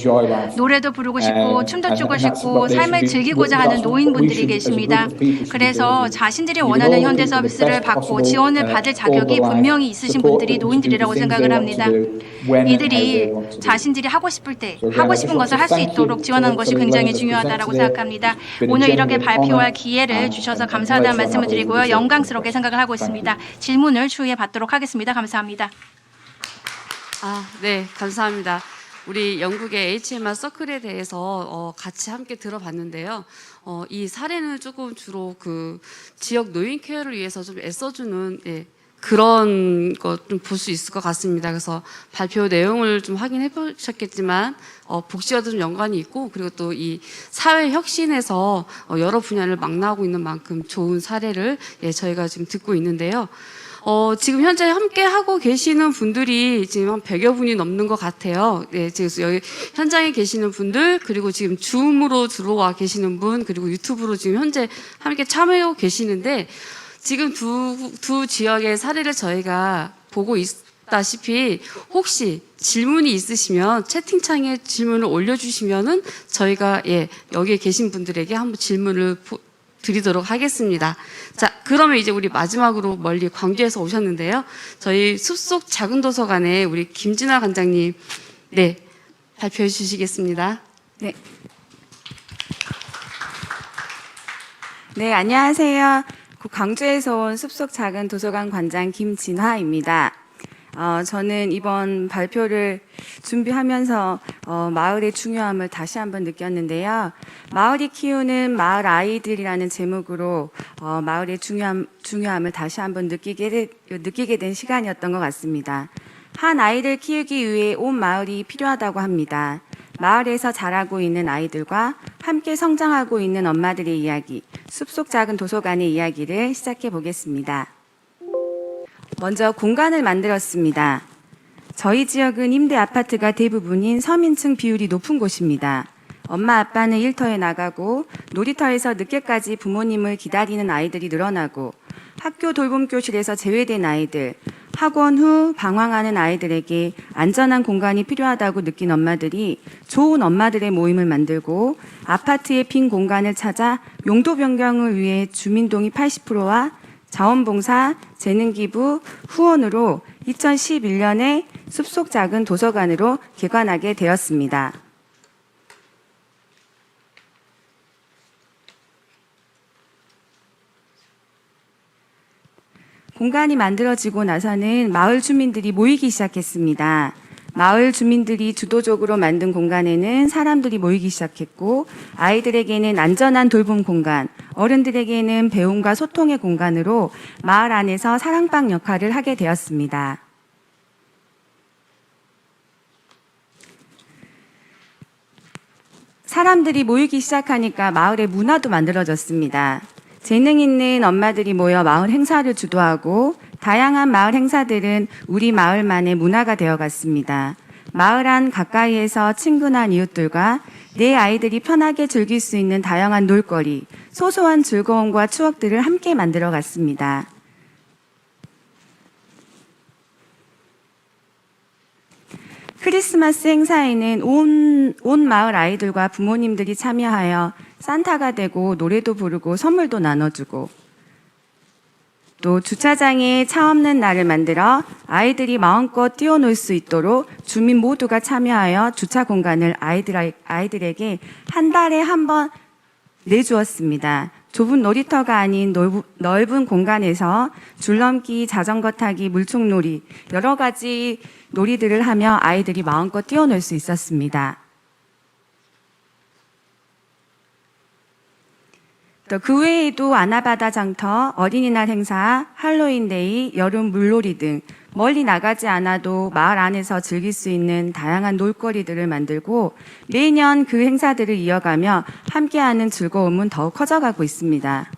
노래도 부르고 싶고 춤도 추고 싶고 삶을 즐기고자 하는 노인분들이 계십니다. 그래서 자신들이 원하는 현대 서비스를 받고 지원을 받을 자격이 분명히 있으신 분들이 노인들이라고 생각을 합니다. 이들이 자신들이 하고 싶을 때 하고 싶은 것을 할 수 있도록 지원하는 것이 굉장히 중요하다고 생각합니다. 오늘 이렇게 발표할 기회를 주셔서 감사하다는 말씀을 드리고요. 영광스럽게 생각을 하고 있습니다. 질문을 추후에 받도록 하겠습니다. 감사합니다. 네, 감사합니다. 우리 영국의 HMR 서클에 대해서 같이 함께 들어봤는데요. 이 사례는 조금 주로 그 지역 노인 케어를 위해서 좀 애써주는 그런 것 좀 볼 수 있을 것 같습니다. 그래서 발표 내용을 좀 확인해 보셨겠지만 복지와도 좀 연관이 있고 그리고 또 이 사회 혁신에서 여러 분야를 망라하고 있는 만큼 좋은 사례를 저희가 지금 듣고 있는데요. 지금 현재 함께 하고 계시는 분들이 지금 한 100여 분이 넘는 것 같아요. 네, 지금 여기 현장에 계시는 분들, 그리고 지금 줌으로 들어와 계시는 분, 그리고 유튜브로 지금 현재 함께 참여하고 계시는데, 지금 두 지역의 사례를 저희가 보고 있다시피, 혹시 질문이 있으시면 채팅창에 질문을 올려주시면은 저희가 여기에 계신 분들에게 한번 질문을 드리도록 하겠습니다. 자, 그러면 이제 우리 마지막으로 멀리 광주에서 오셨는데요. 저희 숲속 작은 도서관에 우리 김진아 관장님, 발표해 주시겠습니다. 네, 안녕하세요. 광주에서 온 숲속 작은 도서관 관장 김진화입니다. 저는 이번 발표를 준비하면서 마을의 중요함을 다시 한번 느꼈는데요. 마을이 키우는 마을 아이들이라는 제목으로 마을의 중요함을 다시 한번 느끼게 된 시간이었던 것 같습니다. 한 아이를 키우기 위해 온 마을이 필요하다고 합니다. 마을에서 자라고 있는 아이들과 함께 성장하고 있는 엄마들의 이야기, 숲속 작은 도서관의 이야기를 시작해 보겠습니다. 먼저 공간을 만들었습니다. 저희 지역은 임대 아파트가 대부분인 서민층 비율이 높은 곳입니다. 엄마 아빠는 일터에 나가고 놀이터에서 늦게까지 부모님을 기다리는 아이들이 늘어나고 학교 돌봄 교실에서 제외된 아이들, 학원 후 방황하는 아이들에게 안전한 공간이 필요하다고 느낀 엄마들이 좋은 엄마들의 모임을 만들고 아파트의 빈 공간을 찾아 용도 변경을 위해 주민동의 80%와 자원봉사, 재능기부, 후원으로 2011년에 숲속 작은 도서관으로 개관하게 되었습니다. 공간이 만들어지고 나서는 마을 주민들이 모이기 시작했습니다. 마을 주민들이 주도적으로 만든 공간에는 사람들이 모이기 시작했고 아이들에게는 안전한 돌봄 공간, 어른들에게는 배움과 소통의 공간으로 마을 안에서 사랑방 역할을 하게 되었습니다. 사람들이 모이기 시작하니까 마을의 문화도 만들어졌습니다. 재능 있는 엄마들이 모여 마을 행사를 주도하고 다양한 마을 행사들은 우리 마을만의 문화가 되어갔습니다. 마을 안 가까이에서 친근한 이웃들과 내 아이들이 편하게 즐길 수 있는 다양한 놀거리, 소소한 즐거움과 추억들을 함께 만들어갔습니다. 크리스마스 행사에는 온 마을 아이들과 부모님들이 참여하여 산타가 되고 노래도 부르고 선물도 나눠주고 또 주차장에 차 없는 날을 만들어 아이들이 마음껏 뛰어놀 수 있도록 주민 모두가 참여하여 주차 공간을 아이들에게 한 달에 한 번 내주었습니다. 좁은 놀이터가 아닌 넓은 공간에서 줄넘기, 자전거 타기, 물총놀이 여러 가지 놀이들을 하며 아이들이 마음껏 뛰어놀 수 있었습니다. 또 그 외에도 아나바다 장터, 어린이날 행사, 할로윈데이, 여름 물놀이 등 멀리 나가지 않아도 마을 안에서 즐길 수 있는 다양한 놀거리들을 만들고 매년 그 행사들을 이어가며 함께하는 즐거움은 더욱 커져가고 있습니다.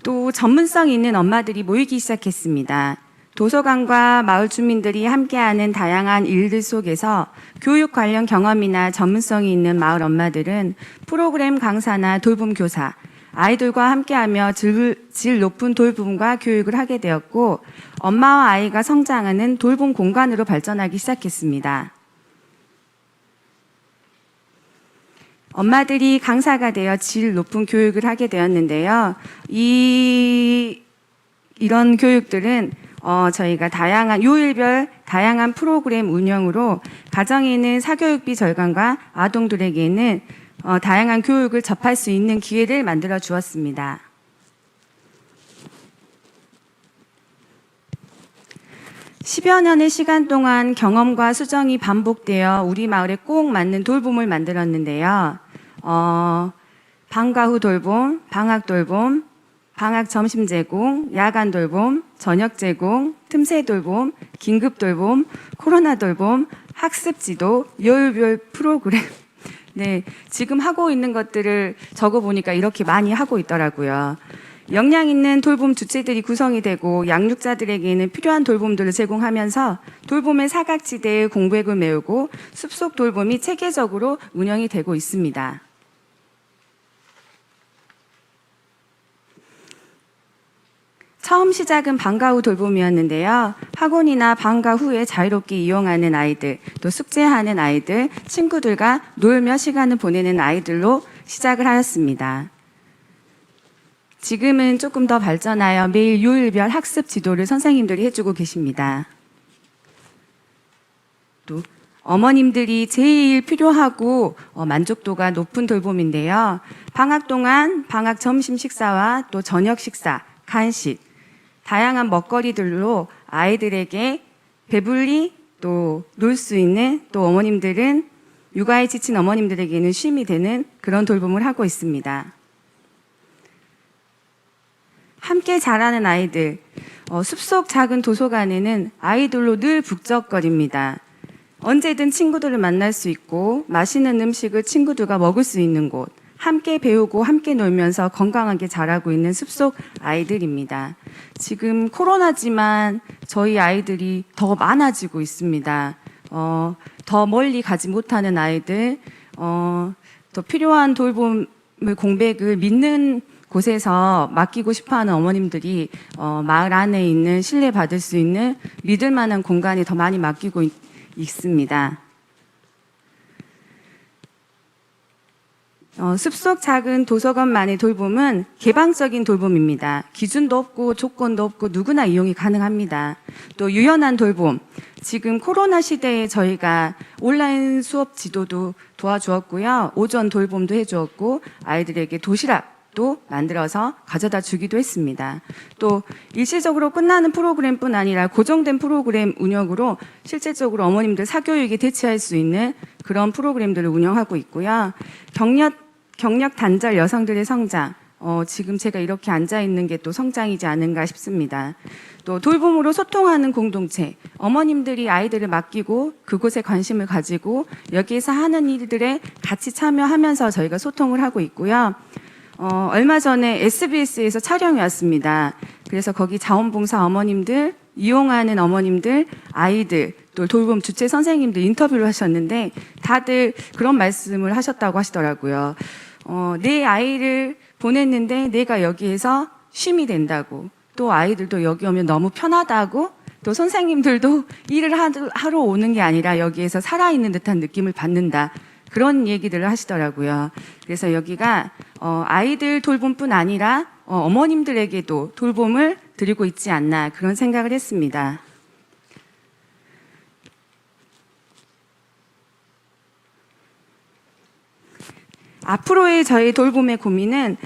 또 전문성 있는 엄마들이 모이기 시작했습니다. 도서관과 마을 주민들이 함께하는 다양한 일들 속에서 교육 관련 경험이나 전문성이 있는 마을 엄마들은 프로그램 강사나 돌봄 교사, 아이들과 함께하며 질 높은 돌봄과 교육을 하게 되었고 엄마와 아이가 성장하는 돌봄 공간으로 발전하기 시작했습니다. 엄마들이 강사가 되어 질 높은 교육을 하게 되었는데요. 이런 교육들은 저희가 요일별 다양한 프로그램 운영으로 가정에는 사교육비 절감과 아동들에게는 다양한 교육을 접할 수 있는 기회를 만들어 주었습니다. (10여) 년의 시간 동안 경험과 수정이 반복되어 우리 마을에 꼭 맞는 돌봄을 만들었는데요. 방과 후 돌봄, 방학 돌봄, 방학 점심 제공, 야간 돌봄, 저녁 제공, 틈새 돌봄, 긴급 돌봄, 코로나 돌봄, 학습 지도, 요일별 프로그램. 네, 지금 하고 있는 것들을 적어보니까 이렇게 많이 하고 있더라고요. 역량 있는 돌봄 주체들이 구성이 되고 양육자들에게는 필요한 돌봄들을 제공하면서 돌봄의 사각지대의 공백을 메우고 숲속 돌봄이 체계적으로 운영이 되고 있습니다. 처음 시작은 방과 후 돌봄이었는데요. 학원이나 방과 후에 자유롭게 이용하는 아이들, 또 숙제하는 아이들, 친구들과 놀며 시간을 보내는 아이들로 시작을 하였습니다. 지금은 조금 더 발전하여 매일 요일별 학습 지도를 선생님들이 해주고 계십니다. 또 어머님들이 제일 필요하고 만족도가 높은 돌봄인데요. 방학 동안 방학 점심 식사와 또 저녁 식사, 간식, 다양한 먹거리들로 아이들에게 배불리 또 놀 수 있는, 또 어머님들은 육아에 지친 어머님들에게는 쉼이 되는 그런 돌봄을 하고 있습니다. 함께 자라는 아이들, 숲속 작은 도서관에는 아이들로 늘 북적거립니다. 언제든 친구들을 만날 수 있고 맛있는 음식을 친구들과 먹을 수 있는 곳, 함께 배우고 함께 놀면서 건강하게 자라고 있는 숲속 아이들입니다. 지금 코로나지만 저희 아이들이 더 많아지고 있습니다. 더 멀리 가지 못하는 아이들, 더 필요한 돌봄을 공백을 믿는 곳에서 맡기고 싶어하는 어머님들이 마을 안에 있는 신뢰받을 수 있는 믿을 만한 공간에 더 많이 맡기고 있습니다. 숲속 작은 도서관만의 돌봄은 개방적인 돌봄입니다. 기준도 없고 조건도 없고 누구나 이용이 가능합니다. 또 유연한 돌봄, 지금 코로나 시대에 저희가 온라인 수업 지도도 도와주었고요. 오전 돌봄도 해주었고 아이들에게 도시락도 만들어서 가져다 주기도 했습니다. 또 일시적으로 끝나는 프로그램뿐 아니라 고정된 프로그램 운영으로 실질적으로 어머님들 사교육에 대체할 수 있는 그런 프로그램들을 운영하고 있고요. 경력 단절 여성들의 성장, 지금 제가 이렇게 앉아있는 게 또 성장이지 않은가 싶습니다. 또 돌봄으로 소통하는 공동체, 어머님들이 아이들을 맡기고 그곳에 관심을 가지고 여기에서 하는 일들에 같이 참여하면서 저희가 소통을 하고 있고요. 얼마 전에 SBS에서 촬영이 왔습니다. 그래서 거기 자원봉사 어머님들, 이용하는 어머님들, 아이들, 또 돌봄 주체 선생님들 인터뷰를 하셨는데 다들 그런 말씀을 하셨다고 하시더라고요. 내 아이를 보냈는데 내가 여기에서 쉼이 된다고, 또 아이들도 여기 오면 너무 편하다고, 또 선생님들도 일을 하러 오는 게 아니라 여기에서 살아있는 듯한 느낌을 받는다. 그런 얘기들을 하시더라고요. 그래서 여기가 아이들 돌봄뿐 아니라 어머님들에게도 돌봄을 드리고 있지 않나 그런 생각을 했습니다. 앞으로의 저희 돌봄의 고민은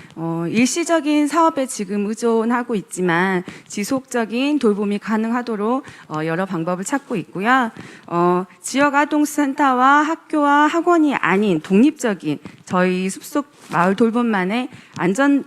일시적인 사업에 지금 의존하고 있지만 지속적인 돌봄이 가능하도록 여러 방법을 찾고 있고요. 지역아동센터와 학교와 학원이 아닌 독립적인 저희 숲속 마을 돌봄만의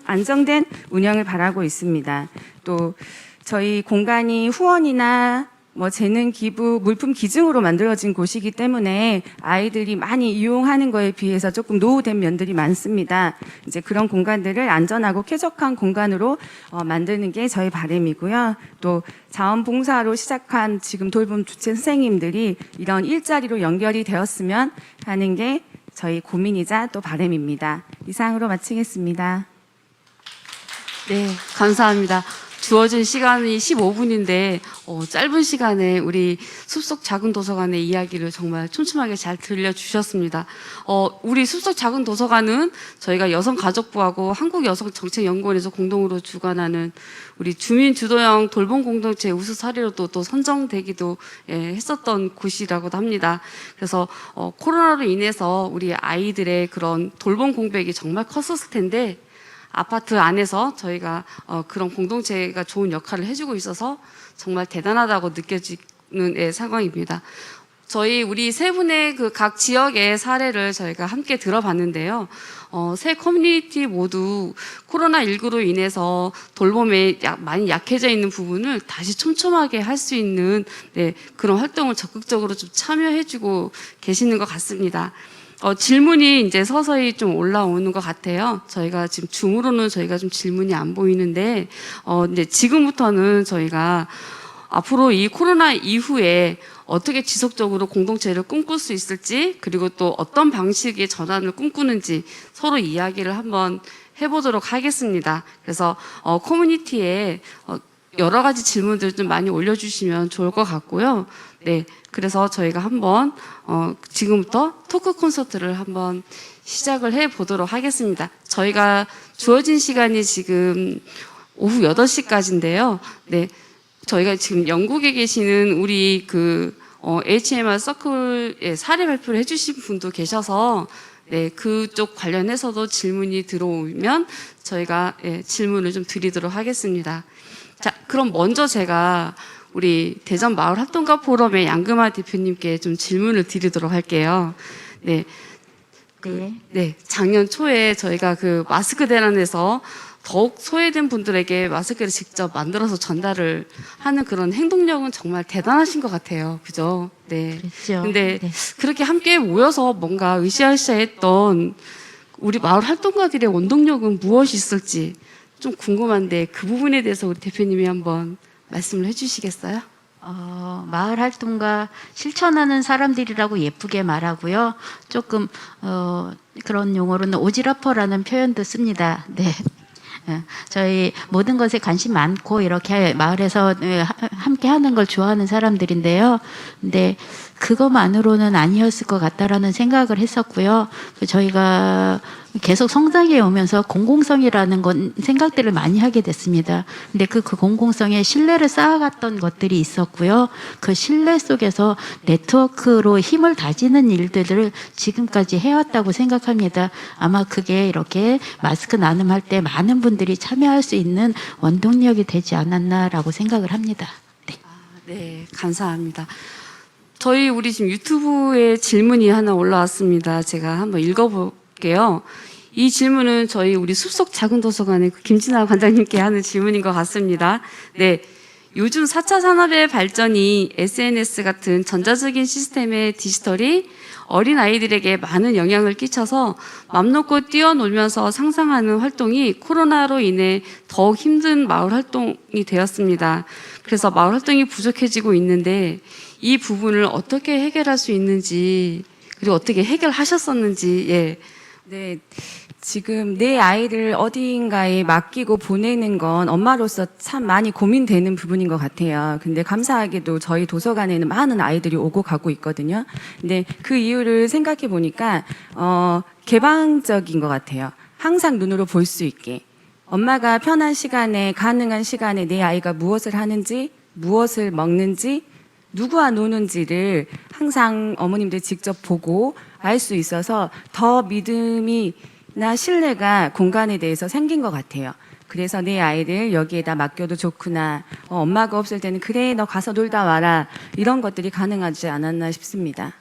안정된 운영을 바라고 있습니다. 또 저희 공간이 후원이나 재능 기부, 물품 기증으로 만들어진 곳이기 때문에 아이들이 많이 이용하는 거에 비해서 조금 노후된 면들이 많습니다. 이제 그런 공간들을 안전하고 쾌적한 공간으로 만드는 게 저희 바람이고요. 또 자원봉사로 시작한 지금 돌봄 주체 선생님들이 이런 일자리로 연결이 되었으면 하는 게 저희 고민이자 또 바람입니다. 이상으로 마치겠습니다. 네, 감사합니다. 주어진 시간이 15분인데 짧은 시간에 우리 숲속 작은 도서관의 이야기를 정말 촘촘하게 잘 들려주셨습니다. 우리 숲속 작은 도서관은 저희가 여성가족부하고 한국여성정책연구원에서 공동으로 주관하는 우리 주민 주도형 돌봄 공동체 우수 사례로도 또 선정되기도 했었던 곳이라고도 합니다. 그래서 코로나로 인해서 우리 아이들의 그런 돌봄 공백이 정말 컸었을 텐데 아파트 안에서 저희가 그런 공동체가 좋은 역할을 해주고 있어서 정말 대단하다고 느껴지는 상황입니다. 우리 세 분의 그 각 지역의 사례를 저희가 함께 들어봤는데요. 세 커뮤니티 모두 코로나19로 인해서 돌봄에 많이 약해져 있는 부분을 다시 촘촘하게 할 수 있는 그런 활동을 적극적으로 좀 참여해주고 계시는 것 같습니다. 질문이 이제 서서히 좀 올라오는 것 같아요. 저희가 지금 줌으로는 저희가 좀 질문이 안 보이는데, 이제 지금부터는 저희가 앞으로 이 코로나 이후에 어떻게 지속적으로 공동체를 꿈꿀 수 있을지, 그리고 또 어떤 방식의 전환을 꿈꾸는지 서로 이야기를 한번 해보도록 하겠습니다. 그래서 커뮤니티에 여러 가지 질문들 좀 많이 올려주시면 좋을 것 같고요. 네, 그래서 저희가 한번 지금부터 토크 콘서트를 한번 시작을 해보도록 하겠습니다. 저희가 주어진 시간이 지금 오후 8시까지인데요. 네, 저희가 지금 영국에 계시는 우리 HMR 서클에 사례 발표를 해주신 분도 계셔서 네, 그쪽 관련해서도 질문이 들어오면 저희가 질문을 좀 드리도록 하겠습니다. 자, 그럼 먼저 제가 우리 대전 마을 활동가 포럼의 양금아 대표님께 좀 질문을 드리도록 할게요. 네. 작년 초에 저희가 그 마스크 대란에서 더욱 소외된 분들에게 마스크를 직접 만들어서 전달을 하는 그런 행동력은 정말 대단하신 것 같아요. 그죠? 네. 그렇죠. 근데 네. 그렇게 함께 모여서 뭔가 으쌰으쌰 했던 우리 마을 활동가들의 원동력은 무엇이 있을지 좀 궁금한데 그 부분에 대해서 우리 대표님이 한번 말씀을 해주시겠어요? 마을 활동가 실천하는 사람들이라고 예쁘게 말하고요. 조금 그런 용어로는 오지라퍼라는 표현도 씁니다. 네. 저희 모든 것에 관심 많고 이렇게 마을에서 함께 하는 걸 좋아하는 사람들인데요. 근데 그것만으로는 아니었을 것 같다라는 생각을 했었고요. 저희가 계속 성장해 오면서 공공성이라는 건 생각들을 많이 하게 됐습니다. 근데 그 공공성에 신뢰를 쌓아갔던 것들이 있었고요. 그 신뢰 속에서 네트워크로 힘을 다지는 일들을 지금까지 해왔다고 생각합니다. 아마 그게 이렇게 마스크 나눔할 때 많은 분들이 참여할 수 있는 원동력이 되지 않았나라고 생각을 합니다. 네. 네, 감사합니다. 우리 지금 유튜브에 질문이 하나 올라왔습니다. 제가 한번 읽어볼게요. 이 질문은 우리 숲속 작은 도서관의 김진아 관장님께 하는 질문인 것 같습니다. 네. 요즘 4차 산업의 발전이 SNS 같은 전자적인 시스템의 디지털이 어린 아이들에게 많은 영향을 끼쳐서 맘 놓고 뛰어놀면서 상상하는 활동이 코로나로 인해 더욱 힘든 마을 활동이 되었습니다. 그래서 마을 활동이 부족해지고 있는데 이 부분을 어떻게 해결할 수 있는지 그리고 어떻게 해결하셨었는지 예. 네, 지금 내 아이를 어디인가에 맡기고 보내는 건 엄마로서 참 많이 고민되는 부분인 것 같아요. 근데 감사하게도 저희 도서관에는 많은 아이들이 오고 가고 있거든요. 근데 그 이유를 생각해 보니까 개방적인 것 같아요. 항상 눈으로 볼 수 있게. 엄마가 편한 시간에, 가능한 시간에 내 아이가 무엇을 하는지, 무엇을 먹는지, 누구와 노는지를 항상 어머님들 직접 보고 알 수 있어서 더 믿음이나 신뢰가 공간에 대해서 생긴 것 같아요. 그래서 내 아이를 여기에다 맡겨도 좋구나. 엄마가 없을 때는 그래 너 가서 놀다 와라. 이런 것들이 가능하지 않았나 싶습니다.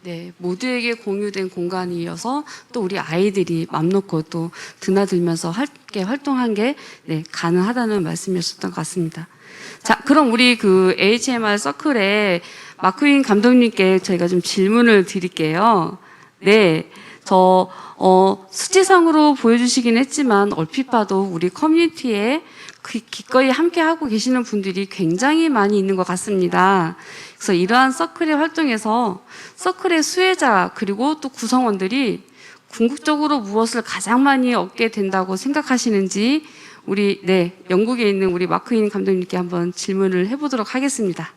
네, 모두에게 공유된 공간이어서 또 우리 아이들이 맘 놓고 또 드나들면서 함께 활동한 게 네, 가능하다는 말씀이었던 것 같습니다. 자, 그럼 우리 그 AHMR 서클의 마크윈 감독님께 저희가 좀 질문을 드릴게요. 네, 수치상으로 보여주시긴 했지만 얼핏 봐도 우리 커뮤니티에 기꺼이 함께 하고 계시는 분들이 굉장히 많이 있는 것 같습니다. 그래서 이러한 서클의 활동에서 서클의 수혜자 그리고 또 구성원들이 궁극적으로 무엇을 가장 많이 얻게 된다고 생각하시는지 우리 영국에 있는 우리 마크윈 감독님께 한번 질문을 해보도록 하겠습니다.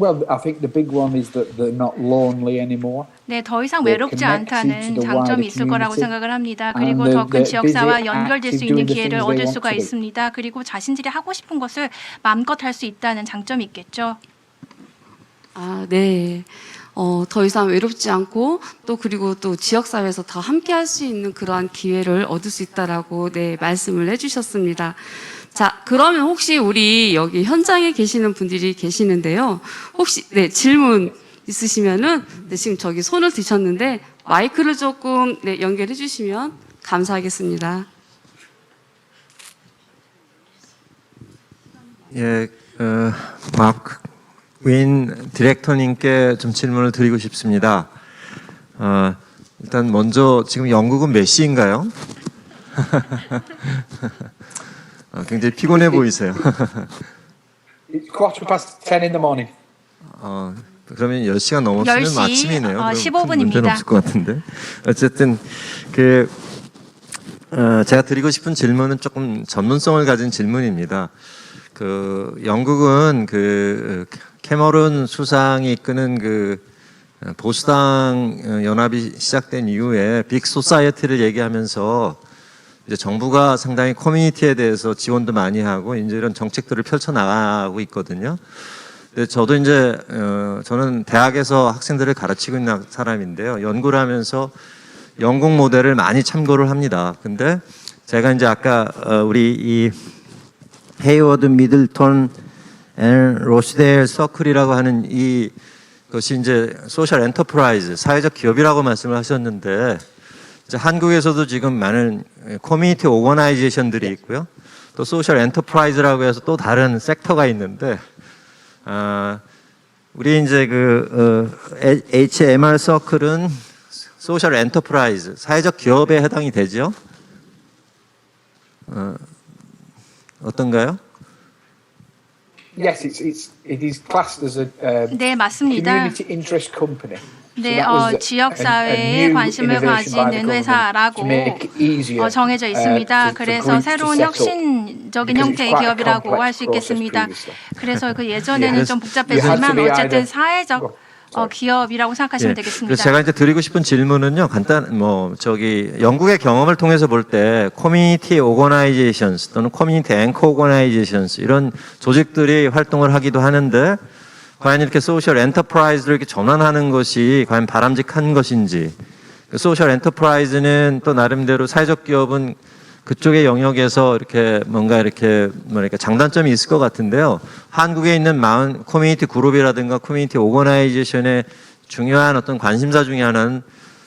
Well, I think the big one is that they're not lonely anymore. 네, 더 이상 They're 외롭지 connected 않다는 to the 장점이 wider 있을 거라고 community. 생각을 합니다. And 그리고 더 큰 they're 지역사와 busy, 연결될 수 active, 있는 doing the 기회를 things they 얻을 want 수가 to do. 있습니다. 그리고 자신들이 하고 싶은 것을 마음껏 할 수 있다는 장점이 있겠죠. 아, 네. 더 이상 외롭지 않고 그리고 또 지역사회에서 더 함께 할 수 있는 그러한 기회를 얻을 수 있다라고 말씀을 해주셨습니다. 자, 그러면 혹시 우리 여기 현장에 계시는 분들이 계시는데요. 혹시 질문 있으시면은 지금 저기 손을 드셨는데 마이크를 조금 연결해 주시면 감사하겠습니다. 예, 마크윈 디렉터님께 좀 질문을 드리고 싶습니다. 일단 먼저 지금 영국은 몇 시인가요? 굉장히 피곤해 보이세요. It's 10:15 in the morning. 그러면 10시가 넘었으면 10시, 아침이네요. 그럼 15분입니다. 큰 문제는 없을 것 같은데. 어쨌든 제가 드리고 싶은 질문은 조금 전문성을 가진 질문입니다. 영국은 캐머런 수상이 이끄는 보수당 연합이 시작된 이후에 빅 소사이어티를 얘기하면서 이제 정부가 상당히 커뮤니티에 대해서 지원도 많이 하고 이제 이런 정책들을 펼쳐 나가고 있거든요. 근데 저도 이제 저는 대학에서 학생들을 가르치고 있는 사람인데요. 연구를 하면서 영국 모델을 많이 참고를 합니다. 근데 제가 이제 아까 우리 이 헤이워드 미들턴 앤 로시데일 서클이라고 하는 이것이 이제 소셜 엔터프라이즈, 사회적 기업이라고 말씀을 하셨는데, 이제 한국에서도 지금 많은 커뮤니티 오거나이제이션들이 있고요. 또 소셜 엔터프라이즈라고 해서 또 다른 섹터가 있는데, 우리 이제 HMR 서클은 소셜 엔터프라이즈, 사회적 기업에 해당이 되죠. 어떤가요? Yes, it is classed as a 네, 맞습니다. community interest company. 네, 지역 사회에 관심을 가지는 회사라고 정해져 있습니다. 그래서 새로운 혁신적인 형태의 기업이라고 할 수 있겠습니다. 그래서 그 예전에는 좀 복잡했지만 어쨌든 사회적 기업이라고 생각하시면 그래서 되겠습니다. 제가 이제 드리고 싶은 질문은요, 영국의 경험을 통해서 볼 때 커뮤니티 오거나이제이션스 또는 커뮤니티 앵커 오거나이제이션스 이런 조직들이 활동을 하기도 하는데, 과연 이렇게 소셜 엔터프라이즈를 이렇게 전환하는 것이 과연 바람직한 것인지. 소셜 엔터프라이즈는 또 나름대로 사회적 기업은 그쪽의 영역에서 이렇게 뭔가 장단점이 있을 것 같은데요. 한국에 있는 커뮤니티 그룹이라든가 커뮤니티 오거나이제이션의 중요한 어떤 관심사 중에 하나는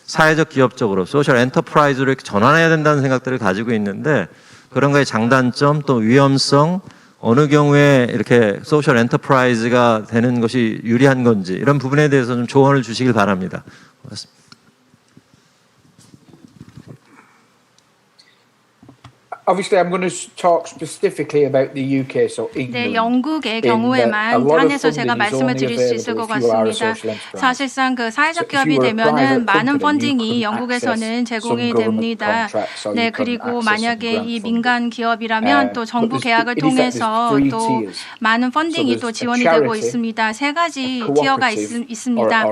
사회적 기업적으로 소셜 엔터프라이즈로 이렇게 전환해야 된다는 생각들을 가지고 있는데, 그런 거의 장단점 또 위험성, 어느 경우에 이렇게 소셜 엔터프라이즈가 되는 것이 유리한 건지, 이런 부분에 대해서 좀 조언을 주시길 바랍니다. 고맙습니다. Obviously, I'm going to talk specifically about the UK, so England. 네, 영국의 경우에만 한해서 제가 말씀을 드릴 수 있을 것 같습니다. 사실상 그 사회적 기업이 되면은 많은 펀딩이 영국에서는 제공이 됩니다. 네, 그리고 만약에 이 민간 기업이라면 또 정부 계약을 통해서 또 많은 펀딩이 또 지원이 되고 있습니다. 세 가지 티어가 있습니다.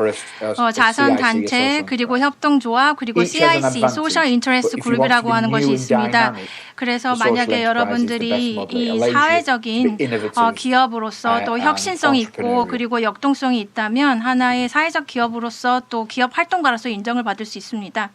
자선 단체, 그리고 협동조합, 그리고 CIC, 소셜 인터레스트 그룹이라고 하는 것이 있습니다. 그래서 만약에 여러분들이 이 사회적인 기업으로서 또 혁신성이 있고 그리고 역동성이 있다면 하나의 사회적 기업으로서 또 기업 활동가로서 인정을 받을 수 있습니다.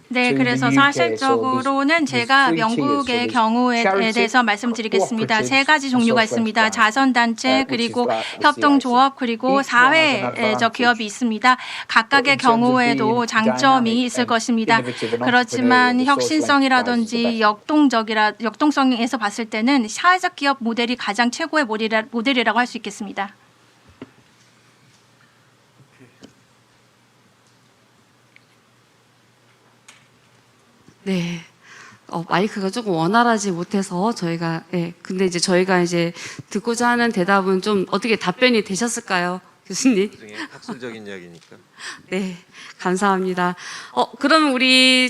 네, 그래서 사실적으로는 제가 영국의 경우에 대해서 말씀드리겠습니다. 세 가지 종류가 있습니다. 자선단체, 그리고 협동조합, 그리고 사회적 기업이 있습니다. 각각의 경우에도 장점이 있을 것입니다. 그렇지만 혁신성이라든지 역동성에서 봤을 때는 사회적 기업 모델이 가장 최고의 모델이라고 할 수 있겠습니다. 네. 마이크가 조금 원활하지 못해서 근데 이제 저희가 이제 듣고자 하는 대답은 좀 어떻게 답변이 되셨을까요, 교수님? 나중에 학술적인 이야기니까. 네, 감사합니다. 그러면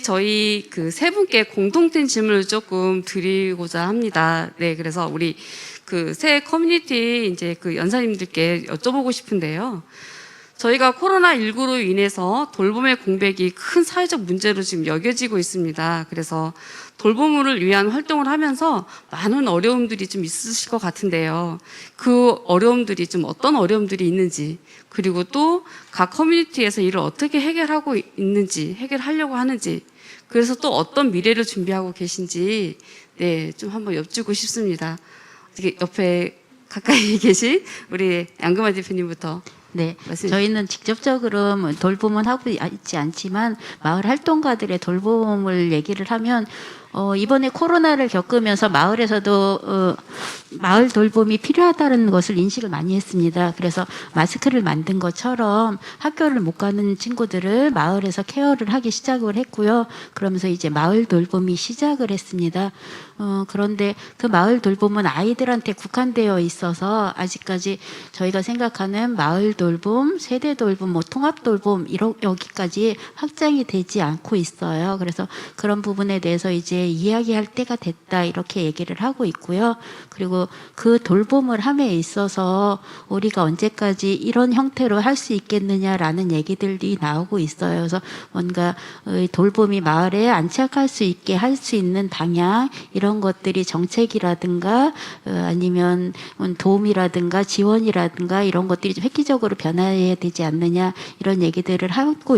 저희 그 세 분께 공통된 질문을 조금 드리고자 합니다. 네, 그래서 우리 그 새 커뮤니티 이제 그 연사님들께 여쭤보고 싶은데요. 저희가 코로나19로 인해서 돌봄의 공백이 큰 사회적 문제로 지금 여겨지고 있습니다. 그래서 돌봄을 위한 활동을 하면서 많은 어려움들이 좀 있으실 것 같은데요. 그 어려움들이 좀 어떤 어려움들이 있는지, 그리고 또 각 커뮤니티에서 이를 어떻게 해결하고 있는지, 해결하려고 하는지, 그래서 또 어떤 미래를 준비하고 계신지, 네, 좀 한번 여쭙고 싶습니다. 옆에 가까이 계신 우리 양금아 대표님부터. 네, 맞습니다. 저희는 직접적으로 돌봄은 하고 있지 않지만 마을 활동가들의 돌봄을 얘기를 하면 이번에 코로나를 겪으면서 마을에서도 마을 돌봄이 필요하다는 것을 인식을 많이 했습니다. 그래서 마스크를 만든 것처럼 학교를 못 가는 친구들을 마을에서 케어를 하기 시작을 했고요. 그러면서 이제 마을 돌봄이 시작을 했습니다. 그런데 그 마을 돌봄은 아이들한테 국한되어 있어서 아직까지 저희가 생각하는 마을 돌봄, 세대 돌봄, 통합 돌봄 여기까지 확장이 되지 않고 있어요. 그래서 그런 부분에 대해서 이제 이야기할 때가 됐다 이렇게 얘기를 하고 있고요. 그리고 그 돌봄을 함에 있어서 우리가 언제까지 이런 형태로 할 수 있겠느냐라는 얘기들이 나오고 있어요. 그래서 뭔가 돌봄이 마을에 안착할 수 있게 할 수 있는 방향 이런 것들이 정책이라든가 아니면 도움이라든가 지원이라든가 이런 것들이 좀 획기적으로 변화해야 되지 않느냐 이런 얘기들을 하고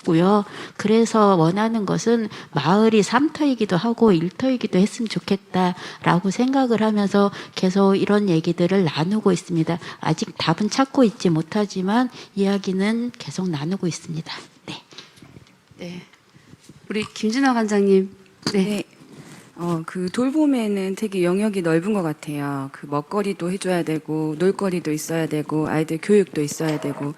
싶고요. 그래서 원하는 것은 마을이 3터이기도 하고 1터이기도 했으면 좋겠다라고 생각을 하면서 계속 이런 얘기들을 나누고 있습니다. 아직 답은 찾고 있지 못하지만 이야기는 계속 나누고 있습니다. 네. 네. 우리 김진아 관장님. 네. 네. 그 돌봄에는 되게 영역이 넓은 것 같아요. 그 먹거리도 해줘야 되고, 놀거리도 있어야 되고, 아이들 교육도 있어야 되고,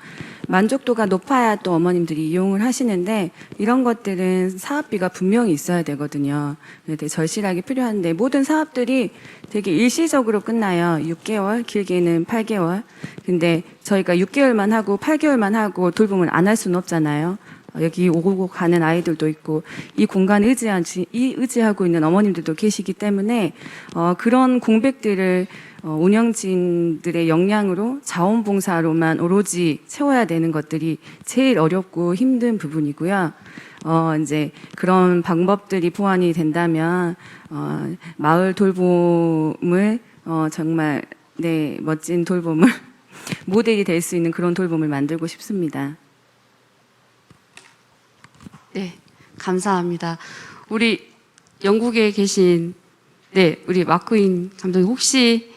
만족도가 높아야 또 어머님들이 이용을 하시는데, 이런 것들은 사업비가 분명히 있어야 되거든요. 되게 절실하게 필요한데, 모든 사업들이 되게 일시적으로 끝나요. 6개월, 길게는 8개월. 근데 저희가 6개월만 하고 8개월만 하고 돌봄을 안 할 수는 없잖아요. 여기 오고 가는 아이들도 있고 이 공간을 의지하고 있는 어머님들도 계시기 때문에 그런 공백들을 운영진들의 역량으로 자원봉사로만 오로지 채워야 되는 것들이 제일 어렵고 힘든 부분이고요. 이제 그런 방법들이 보완이 된다면 마을 돌봄을 정말 네 멋진 돌봄을 모델이 될 수 있는 그런 돌봄을 만들고 싶습니다. 네, 감사합니다. 우리 영국에 계신 우리 마크인 감독님 혹시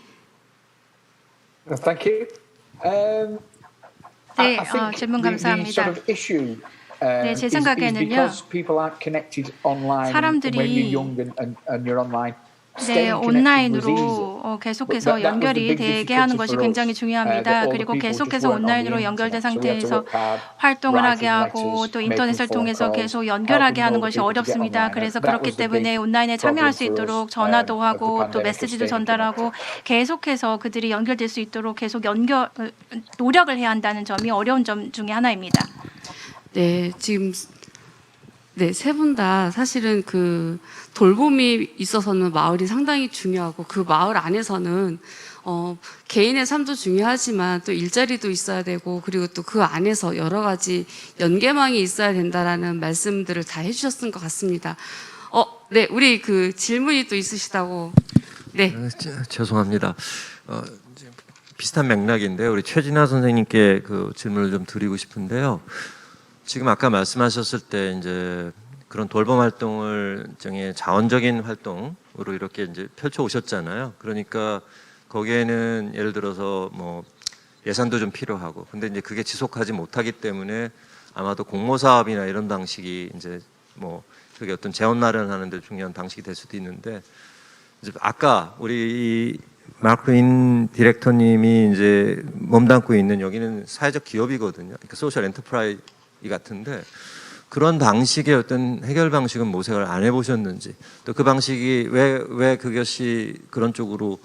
Thank you. 네, I think 질문 the 감사합니다. sort of issue 네, 제 is 생각에는요. because people aren't connected online 사람들이 when you're young and you're online. 네, 온라인으로 계속해서 연결이 되게 하는 것이 굉장히 중요합니다. 그리고 계속해서 온라인으로 연결된 상태에서 활동을 하게 하고 또 인터넷을 통해서 계속 연결하게 하는 것이 어렵습니다. 그래서 그렇기 때문에 온라인에 참여할 수 있도록 전화도 하고 또 메시지도 전달하고 계속해서 그들이 연결될 수 있도록 계속 노력을 해야 한다는 점이 어려운 점 중에 하나입니다. 네, 지금 세 분 다 사실은 그 돌봄이 있어서는 마을이 상당히 중요하고 그 마을 안에서는 개인의 삶도 중요하지만 또 일자리도 있어야 되고 그리고 또 그 안에서 여러 가지 연계망이 있어야 된다라는 말씀들을 다 해주셨던 것 같습니다. 네, 우리 그 질문이 또 있으시다고. 네. 죄송합니다. 비슷한 맥락인데 우리 최진아 선생님께 그 질문을 좀 드리고 싶은데요. 지금 아까 말씀하셨을 때 이제 그런 돌봄 활동을 일종의 자원적인 활동으로 이렇게 이제 펼쳐 오셨잖아요. 그러니까 거기에는 예를 들어서 뭐 예산도 좀 필요하고, 근데 이제 그게 지속하지 못하기 때문에 아마도 공모 사업이나 이런 방식이 이제 뭐 그게 어떤 재원 마련하는 데 중요한 방식이 될 수도 있는데, 이제 아까 우리 마크인 디렉터님이 이제 몸담고 있는 여기는 사회적 기업이거든요. 그러니까 소셜 엔터프라이즈 같은데 그런 방식의 어떤 해결 방식은 모색을 안 해보셨는지, 또 그 방식이 왜 그것이 그런 쪽으로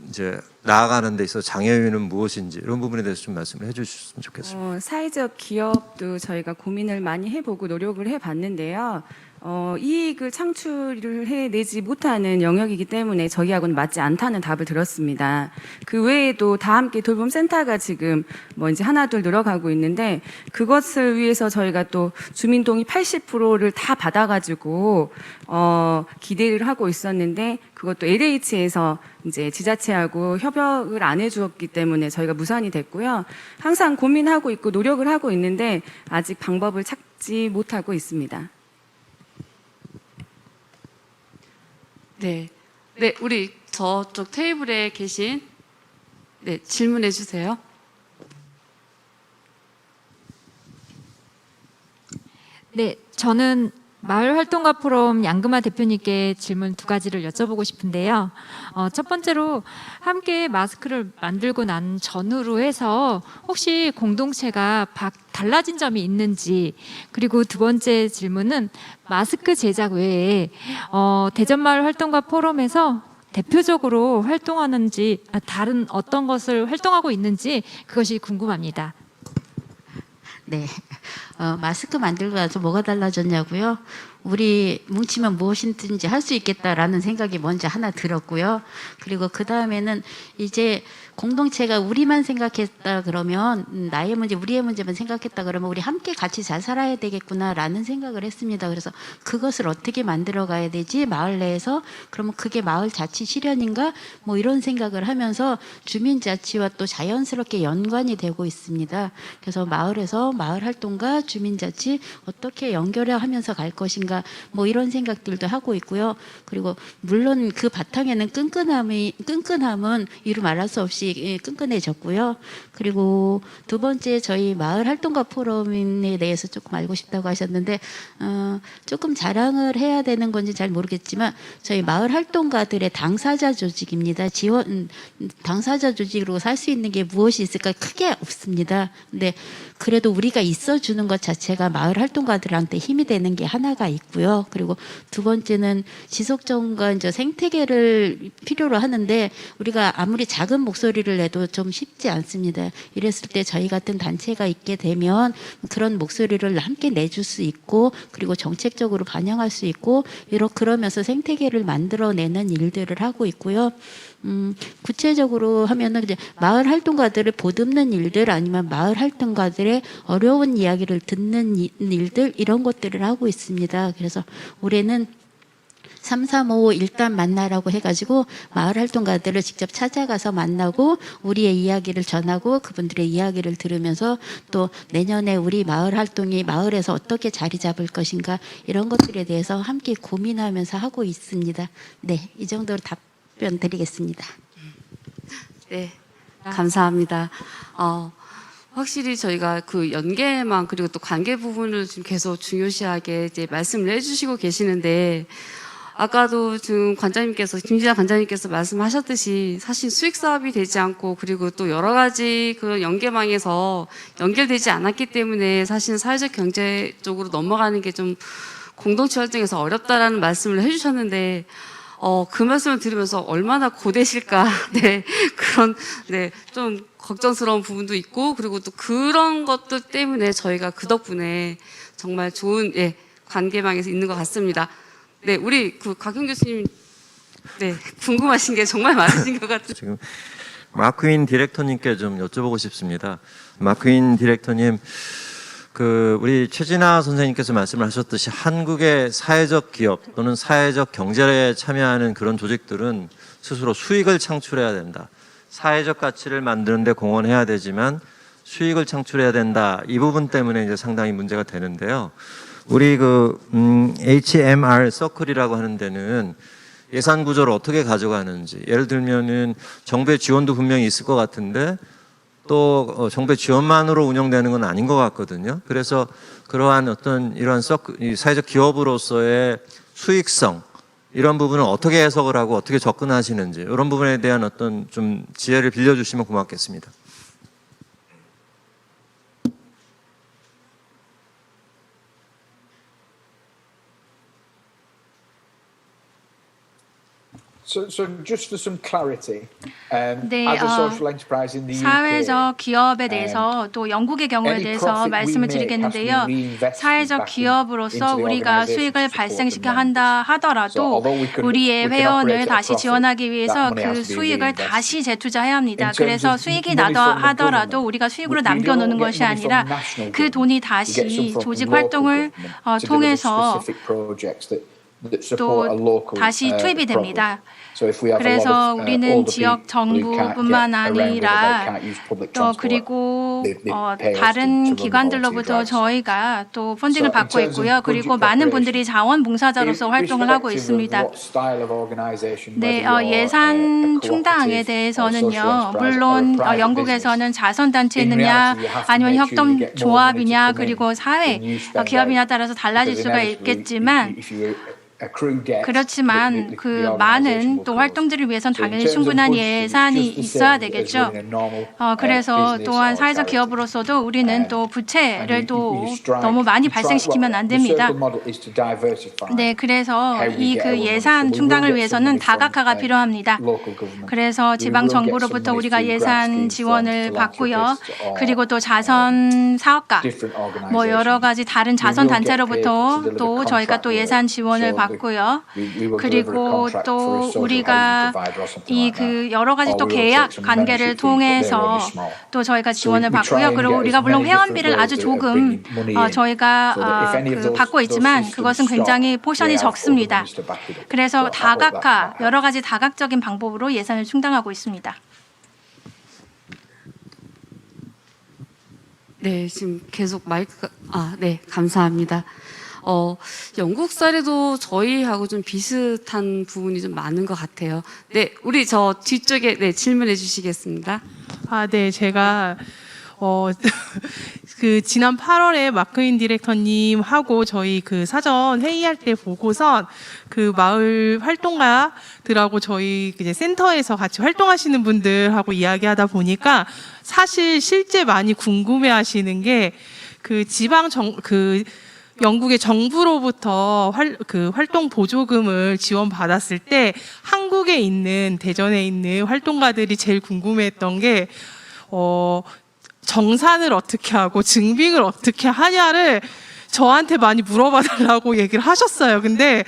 이제 나아가는 데 있어서 장애 요인은 무엇인지 이런 부분에 대해서 좀 말씀을 해주셨으면 좋겠습니다. 사회적 기업도 저희가 고민을 많이 해보고 노력을 해봤는데요. 이익을 창출을 해내지 못하는 영역이기 때문에 저희하고는 맞지 않다는 답을 들었습니다. 그 외에도 다 함께 돌봄센터가 지금 뭐 이제 하나둘 늘어가고 있는데 그것을 위해서 저희가 또 주민동의 80%를 다 받아가지고 기대를 하고 있었는데 그것도 LH에서 이제 지자체하고 협약을 안 해주었기 때문에 저희가 무산이 됐고요. 항상 고민하고 있고 노력을 하고 있는데 아직 방법을 찾지 못하고 있습니다. 네, 우리 저쪽 테이블에 계신 질문해 주세요. 네, 저는 마을활동가 포럼 양금아 대표님께 질문 두 가지를 여쭤보고 싶은데요. 첫 번째로 함께 마스크를 만들고 난 전후로 해서 혹시 공동체가 달라진 점이 있는지, 그리고 두 번째 질문은 마스크 제작 외에 대전마을 활동가 포럼에서 대표적으로 활동하는지 다른 어떤 것을 활동하고 있는지 그것이 궁금합니다. 네. 마스크 만들고 나서 뭐가 달라졌냐고요? 우리 뭉치면 무엇이든지 할 수 있겠다라는 생각이 먼저 하나 들었고요. 그리고 그 다음에는 이제 공동체가 우리만 생각했다 그러면 나의 문제, 우리의 문제만 생각했다 그러면 우리 함께 같이 잘 살아야 되겠구나라는 생각을 했습니다. 그래서 그것을 어떻게 만들어 가야 되지? 마을 내에서 그러면 그게 마을 자치 실현인가? 뭐 이런 생각을 하면서 주민자치와 또 자연스럽게 연관이 되고 있습니다. 그래서 마을에서 마을 활동가 주민자치 어떻게 연결하면서 갈 것인가 뭐 이런 생각들도 하고 있고요. 그리고 물론 그 바탕에는 끈끈함은 이루 말할 수 없이 끈끈해졌고요. 그리고 두 번째 저희 마을 활동가 포럼에 대해서 조금 알고 싶다고 하셨는데 조금 자랑을 해야 되는 건지 잘 모르겠지만 저희 마을 활동가들의 당사자 조직입니다. 당사자 조직으로 살 수 있는 게 무엇이 있을까? 크게 없습니다. 근데 그래도 우리가 있어주는 것 자체가 마을 활동가들한테 힘이 되는 게 하나가 있고요. 그리고 두 번째는 지속정과 이제 생태계를 필요로 하는데 우리가 아무리 작은 목소리를 내도 좀 쉽지 않습니다. 이랬을 때 저희 같은 단체가 있게 되면 그런 목소리를 함께 내줄 수 있고 그리고 정책적으로 반영할 수 있고 그러면서 생태계를 만들어내는 일들을 하고 있고요. 구체적으로 하면은 이제 마을 활동가들을 보듬는 일들 아니면 마을 활동가들의 어려운 이야기를 듣는 일들 이런 것들을 하고 있습니다. 그래서 올해는 335 일단 만나라고 해가지고 마을 활동가들을 직접 찾아가서 만나고 우리의 이야기를 전하고 그분들의 이야기를 들으면서 또 내년에 우리 마을 활동이 마을에서 어떻게 자리 잡을 것인가 이런 것들에 대해서 함께 고민하면서 하고 있습니다. 네, 이 정도로 답변 드리겠습니다. 네, 감사합니다. 확실히 저희가 그 연계망 그리고 또 관계 부분을 지금 계속 중요시하게 이제 말씀을 해주시고 계시는데 아까도 지금 김지아 관장님께서 말씀하셨듯이 사실 수익 사업이 되지 않고 그리고 또 여러 가지 그 연계망에서 연결되지 않았기 때문에 사실 사회적 경제 쪽으로 넘어가는 게 좀 공동체 활동에서 어렵다라는 말씀을 해주셨는데 그 말씀을 들으면서 얼마나 고되실까 네 그런 네 좀 걱정스러운 부분도 있고 그리고 또 그런 것들 때문에 저희가 그 덕분에 정말 좋은 관계망에서 있는 것 같습니다. 네, 우리 그 곽영 교수님, 네, 궁금하신 게 정말 많으신 것 같아요. 지금 마크윈 디렉터님께 좀 여쭤보고 싶습니다. 마크윈 디렉터님, 우리 최진아 선생님께서 말씀을 하셨듯이 한국의 사회적 기업 또는 사회적 경제에 참여하는 그런 조직들은 스스로 수익을 창출해야 된다. 사회적 가치를 만드는 데 공헌해야 되지만 수익을 창출해야 된다. 이 부분 때문에 이제 상당히 문제가 되는데요. 우리 HMR 서클이라고 하는 데는 예산 구조를 어떻게 가져가는지 예를 들면은 정부의 지원도 분명히 있을 것 같은데 또 정부의 지원만으로 운영되는 건 아닌 것 같거든요. 그래서 그러한 어떤 이러한 사회적 기업으로서의 수익성 이런 부분을 어떻게 해석을 하고 어떻게 접근하시는지 이런 부분에 대한 어떤 좀 지혜를 빌려주시면 고맙겠습니다. So just for some clarity, 네, as a social enterprise in the UK, 사회적 기업에 대해서 또 영국의 경우에 대해서 말씀을 드리겠는데요. 사회적 기업으로서 우리가 수익을 발생시켜 한다 하더라도 우리의 회원을 다시 지원하기 위해서 그 수익을 다시 재투자해야 합니다. 그래서 수익이 나다 하더라도 우리가 수익으로 남겨놓는 것이 아니라 그 돈이 다시 조직 활동을 통해서 또 다시 투입이 됩니다. 그래서 우리는 지역 정부뿐만 아니라 또 그리고 다른 기관들로부터 저희가 또 펀딩을 받고 있고요. 그리고 많은 분들이 자원봉사자로서 활동을 하고 있습니다. 네, 예산 충당에 대해서는요. 물론 영국에서는 자선단체느냐 아니면 협동조합이냐 그리고 사회 기업이냐 따라서 달라질 수가 있겠지만 그렇지만 그 많은 또 활동들을 위해서는 당연히 충분한 예산이 있어야 되겠죠. 그래서 또한 사회적 기업으로서도 우리는 또 부채를 또 너무 많이 발생시키면 안 됩니다. 네, 그래서 이 그 예산 충당을 위해서는 다각화가 필요합니다. 그래서 지방 정부로부터 우리가 예산 지원을 받고요. 그리고 또 자선 사업가, 뭐 여러 가지 다른 자선 단체로부터 또 저희가 또 예산 지원을 받고요. 그리고 또 우리가 이 그 여러 가지 또 계약 관계를 통해서 또 저희가 지원을 받고요. 그리고 우리가 물론 회원비를 아주 조금 저희가 그 받고 있지만 그것은 굉장히 포션이 적습니다. 그래서 다각화, 여러 가지 다각적인 방법으로 예산을 충당하고 있습니다. 네, 지금 계속 마이크가, 네, 감사합니다. 영국 사례도 저희하고 좀 비슷한 부분이 좀 많은 것 같아요. 네, 우리 저 뒤쪽에, 네, 질문해 주시겠습니다. 네, 제가 그 지난 8월에 마크인 디렉터님하고 저희 그 사전 회의할 때 보고선 그 마을 활동가들하고 저희 이제 센터에서 같이 활동하시는 분들하고 이야기하다 보니까 사실 실제 많이 궁금해하시는 게 그 영국의 정부로부터 활동 보조금을 지원받았을 때 한국에 있는 대전에 있는 활동가들이 제일 궁금해했던 게 정산을 어떻게 하고 증빙을 어떻게 하냐를 저한테 많이 물어봐 달라고 얘기를 하셨어요. 근데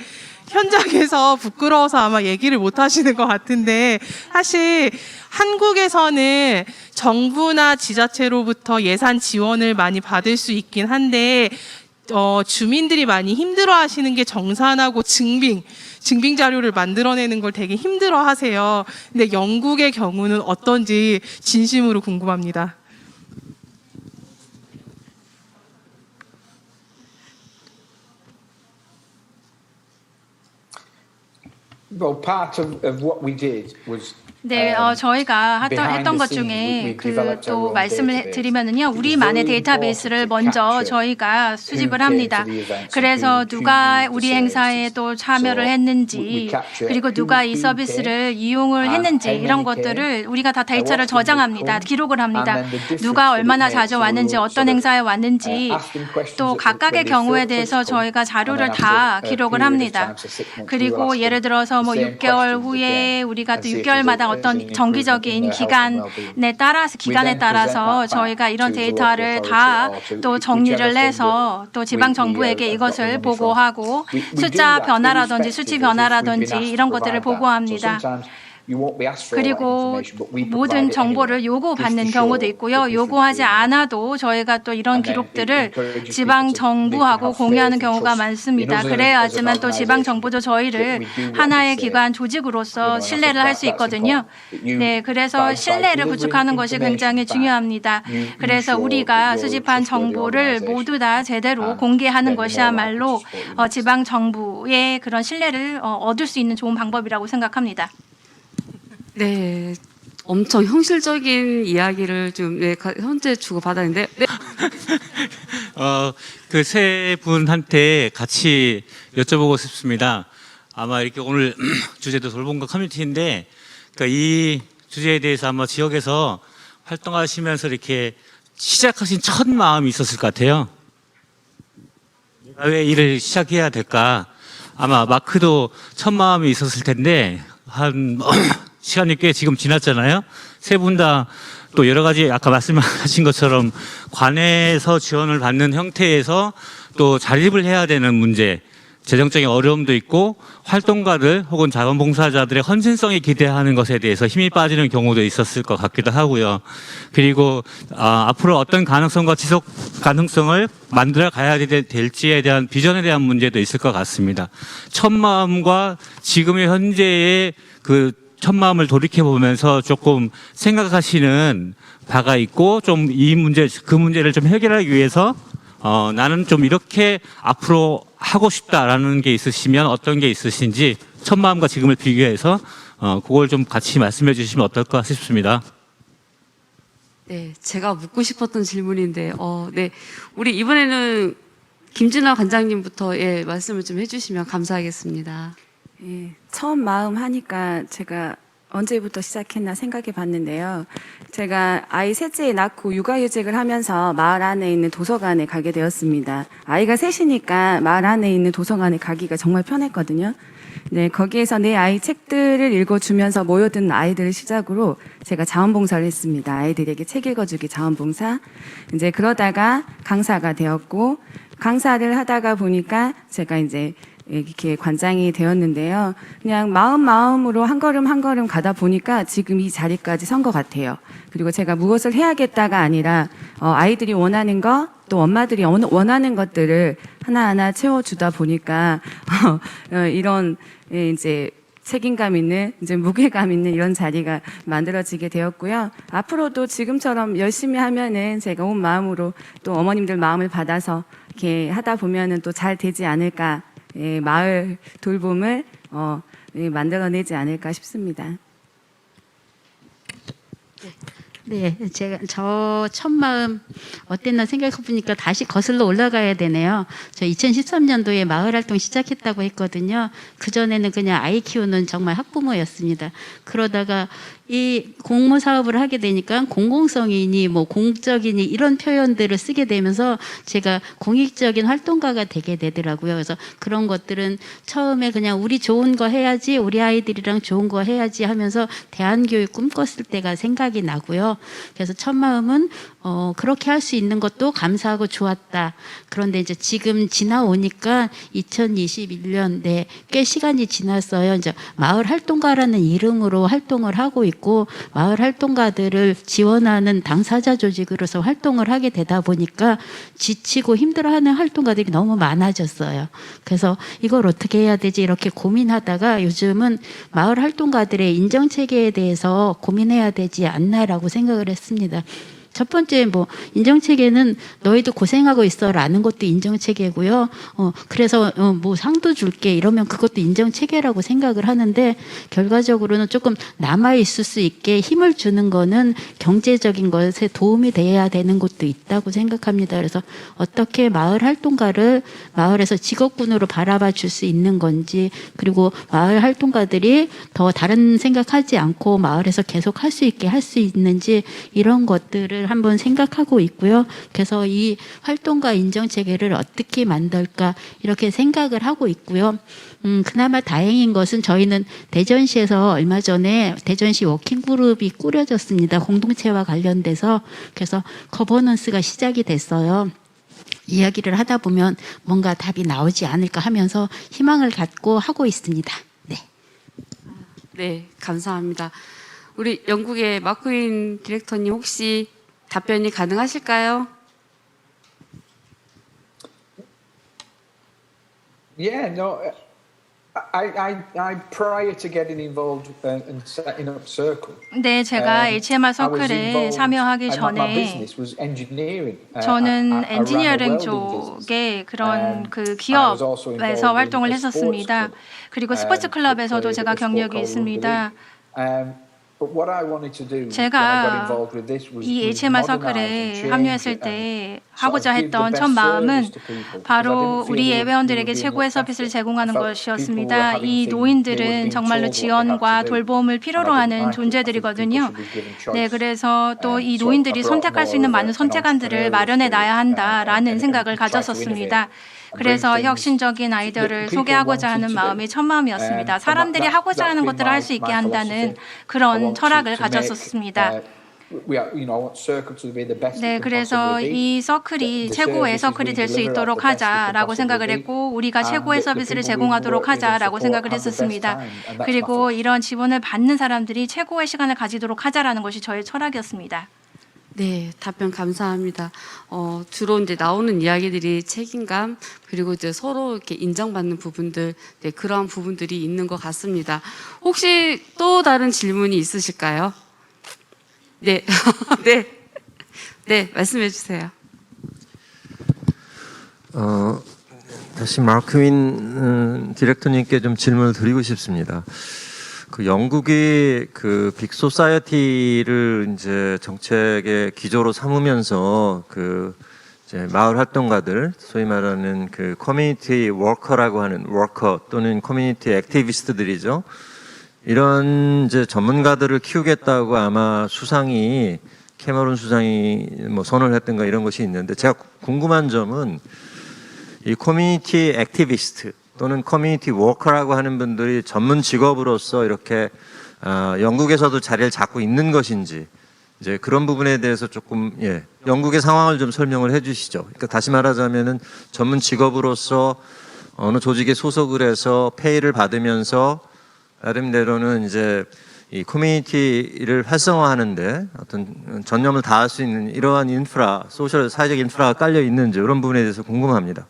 현장에서 부끄러워서 아마 얘기를 못 하시는 것 같은데, 사실 한국에서는 정부나 지자체로부터 예산 지원을 많이 받을 수 있긴 한데 주민들이 많이 힘들어 하시는 게 정산하고 증빙 자료를 만들어내는 걸 되게 힘들어 하세요. 근데 영국의 경우는 어떤지 진심으로 궁금합니다. Well, part of what we did was 네, 저희가 했던 것 중에 또 말씀을 드리면은요, 우리만의 데이터베이스를 먼저 저희가 수집을 합니다. 그래서 누가 우리 행사에 또 참여를 했는지, 그리고 누가 이 서비스를 이용을 했는지, 이런 것들을 우리가 다 데이터를 저장합니다. 기록을 합니다. 누가 얼마나 자주 왔는지, 어떤 행사에 왔는지, 또 각각의 경우에 대해서 저희가 자료를 다 기록을 합니다. 그리고 예를 들어서 뭐 6개월 후에 우리가 또 6개월마다 어떤 정기적인 기간에 따라서 저희가 이런 데이터를 다 또 정리를 해서 또 지방 정부에게 이것을 보고하고 숫자 변화라든지 수치 변화라든지 이런 것들을 보고합니다. 그리고 모든 정보를 요구받는 경우도 있고요. 요구하지 않아도 저희가 또 이런 기록들을 지방 정부하고 공유하는 경우가 많습니다. 그래야지만 또 지방 정부도 저희를 하나의 기관 조직으로서 신뢰를 할 수 있거든요. 네, 그래서 신뢰를 구축하는 것이 굉장히 중요합니다. 그래서 우리가 수집한 정보를 모두 다 제대로 공개하는 것이야말로 지방 정부의 그런 신뢰를 얻을 수 있는 좋은 방법이라고 생각합니다. 네, 엄청 현실적인 이야기를 좀 현재 주고받았는데, 네. 그 세 분한테 같이 여쭤보고 싶습니다. 아마 이렇게 오늘 주제도 돌봄과 커뮤니티인데, 그러니까 이 주제에 대해서 아마 지역에서 활동하시면서 이렇게 시작하신 첫 마음이 있었을 것 같아요. 내가 왜 일을 시작해야 될까? 아마 마크도 첫 마음이 있었을 텐데, 시간이 꽤 지금 지났잖아요. 세 분 다 또 여러 가지 아까 말씀하신 것처럼 관에서 지원을 받는 형태에서 또 자립을 해야 되는 문제, 재정적인 어려움도 있고 활동가들 혹은 자원봉사자들의 헌신성에 기대하는 것에 대해서 힘이 빠지는 경우도 있었을 것 같기도 하고요. 그리고 앞으로 어떤 가능성과 지속 가능성을 만들어 가야 될지에 대한 비전에 대한 문제도 있을 것 같습니다. 첫 마음과 지금의 현재의 첫 마음을 돌이켜 보면서 조금 생각하시는 바가 있고 좀 그 문제를 좀 해결하기 위해서 나는 좀 이렇게 앞으로 하고 싶다라는 게 있으시면 어떤 게 있으신지 첫 마음과 지금을 비교해서 그걸 좀 같이 말씀해 주시면 어떨까 싶습니다. 네, 제가 묻고 싶었던 질문인데, 네, 우리 이번에는 김진아 관장님부터 말씀을 좀 해주시면 감사하겠습니다. 예, 처음 마음 하니까 제가 언제부터 시작했나 생각해 봤는데요. 제가 아이 셋째 낳고 육아휴직을 하면서 마을 안에 있는 도서관에 가게 되었습니다. 아이가 셋이니까 마을 안에 있는 도서관에 가기가 정말 편했거든요. 네, 거기에서 내 아이 책들을 읽어주면서 모여든 아이들을 시작으로 제가 자원봉사를 했습니다. 아이들에게 책 읽어주기 자원봉사. 이제 그러다가 강사가 되었고, 강사를 하다가 보니까 제가 이제 이렇게 관장이 되었는데요. 그냥 마음으로 한 걸음 가다 보니까 지금 이 자리까지 선 것 같아요. 그리고 제가 무엇을 해야겠다가 아니라 아이들이 원하는 것, 또 엄마들이 원하는 것들을 하나하나 채워주다 보니까 이런 이제 책임감 있는, 이제 무게감 있는 이런 자리가 만들어지게 되었고요. 앞으로도 지금처럼 열심히 하면은 제가 온 마음으로 또 어머님들 마음을 받아서 이렇게 하다 보면은 또 잘 되지 않을까, 예, 마을 돌봄을 예, 만들어내지 않을까 싶습니다. 네, 저 첫마음 어땠나 생각해 보니까 다시 거슬러 올라가야 되네요. 저 2013년도에 마을 활동 시작했다고 했거든요. 그전에는 그냥 아이 키우는 정말 학부모였습니다. 그러다가 이 공모 사업을 하게 되니까 공공성이니 뭐 공적이니 이런 표현들을 쓰게 되면서 제가 공익적인 활동가가 되게 되더라고요. 그래서 그런 것들은 처음에 그냥 우리 좋은 거 해야지, 우리 아이들이랑 좋은 거 해야지 하면서 대안교육 꿈꿨을 때가 생각이 나고요. 그래서 첫 마음은 그렇게 할 수 있는 것도 감사하고 좋았다. 그런데 이제 지금 지나오니까 2021년 네, 꽤 시간이 지났어요. 이제 마을 활동가라는 이름으로 활동을 하고 있고 마을 활동가들을 지원하는 당사자 조직으로서 활동을 하게 되다 보니까 지치고 힘들어하는 활동가들이 너무 많아졌어요. 그래서 이걸 어떻게 해야 되지 이렇게 고민하다가 요즘은 마을 활동가들의 인정 체계에 대해서 고민해야 되지 않나라고 생각을 했습니다. 첫 번째 뭐 인정 체계는 너희도 고생하고 있어라는 것도 인정 체계고요. 그래서 뭐 상도 줄게 이러면 그것도 인정 체계라고 생각을 하는데 결과적으로는 조금 남아 있을 수 있게 힘을 주는 거는 경제적인 것에 도움이 돼야 되는 것도 있다고 생각합니다. 그래서 어떻게 마을 활동가를 마을에서 직업군으로 바라봐 줄 수 있는 건지 그리고 마을 활동가들이 더 다른 생각하지 않고 마을에서 계속 할 수 있게 할 수 있는지 이런 것들을 한번 생각하고 있고요. 그래서 이 활동가 인정 체계를 어떻게 만들까 이렇게 생각을 하고 있고요. 그나마 다행인 것은 저희는 대전시에서 얼마 전에 대전시 워킹그룹이 꾸려졌습니다. 공동체와 관련돼서. 그래서 거버넌스가 시작이 됐어요. 이야기를 하다 보면 뭔가 답이 나오지 않을까 하면서 희망을 갖고 하고 있습니다. 네. 네, 감사합니다. 우리 영국의 마크윈 디렉터님 혹시 답변이 가능하실까요? Yeah, no, I prior to getting involved and setting up Circle. 네, 제가 HMR I was 서클에 involved, 참여하기 and my 전에 business was engineering. 저는 I ran a 엔지니어링 welding business. 쪽에 그런 그 I was also involved 기업에서 활동을 in a sports 했었습니다. club. 그리고 스포츠 클럽에서도 played 제가 at a sport 경력이 called 있습니다. rugby league. But what I wanted to do when I got 제가 involved with this was 이 HMR modernize and 서클에 change 합류했을 it 때 and 하고자 sort of give the 했던 best 첫 마음은 service to people, because I 바로 didn't feel 우리 we were 예배원들에게 being 최고의 looked 서비스를 after. 제공하는 I felt people were 것이었습니다. having 이 things, they were 노인들은 being 정말로 told what they had 지원과 to do, 돌봄을 필요로 and I 하는 didn't like it. I think 존재들이거든요. people should be given choice. 네, 그래서 또 이 So 노인들이 I brought 선택할 수 있는 more 많은 of an 선택안들을 entrepreneurial 마련해 놔야 spirit, 한다라는 and 생각을 try to 가졌었습니다. innovate. 그래서 bring things 혁신적인 that 아이디어를 people 소개하고자 wanted 하는 to do. 마음이 첫 마음이었습니다. And 사람들이 하고자 하는 that's 것들을 been 할 수 있게 my 한다는 philosophy. I 그런 want 철학을 to make, 가졌었습니다. I want Circle to be the best 네, it can 그래서 possibly be. 이 서클이 The 최고의 services 서클이 we 될 수 deliver are 있도록 the best it can 하자라고 생각을 possibly be. 했고 우리가 And 최고의 the 서비스를 people we 제공하도록 work with and 하자라고 support 생각을 have the best 했었습니다. time, and that's my 그리고 philosophy. 이런 지원을 받는 사람들이 최고의 시간을 가지도록 하자라는 것이 저의 철학이었습니다. 네, 답변 감사합니다. 주로 이제 나오는 이야기들이 책임감 그리고 이제 서로 이렇게 인정받는 부분들, 네, 그러한 부분들이 있는 것 같습니다. 혹시 또 다른 질문이 있으실까요? 네, 네, 네, 말씀해 주세요. 다시 마크윈 디렉터님께 좀 질문을 드리고 싶습니다. 그 영국이 그 빅소사이어티를 이제 정책의 기조로 삼으면서 그 이제 마을 활동가들, 소위 말하는 그 커뮤니티 워커라고 하는 워커 또는 커뮤니티 액티비스트들이죠. 이런 이제 전문가들을 키우겠다고 아마 수상이 캐머런 수상이 뭐 선언을 했던가 이런 것이 있는데 제가 궁금한 점은 이 커뮤니티 액티비스트 또는 커뮤니티 워커라고 하는 분들이 전문 직업으로서 이렇게 영국에서도 자리를 잡고 있는 것인지 이제 그런 부분에 대해서 조금 영국의 상황을 좀 설명을 해주시죠. 그러니까 다시 말하자면은 전문 직업으로서 어느 조직에 소속을 해서 페이를 받으면서 나름대로는 이제 이 커뮤니티를 활성화하는데 어떤 전념을 다할 수 있는 이러한 인프라, 소셜 사회적 인프라가 깔려 있는지 이런 부분에 대해서 궁금합니다.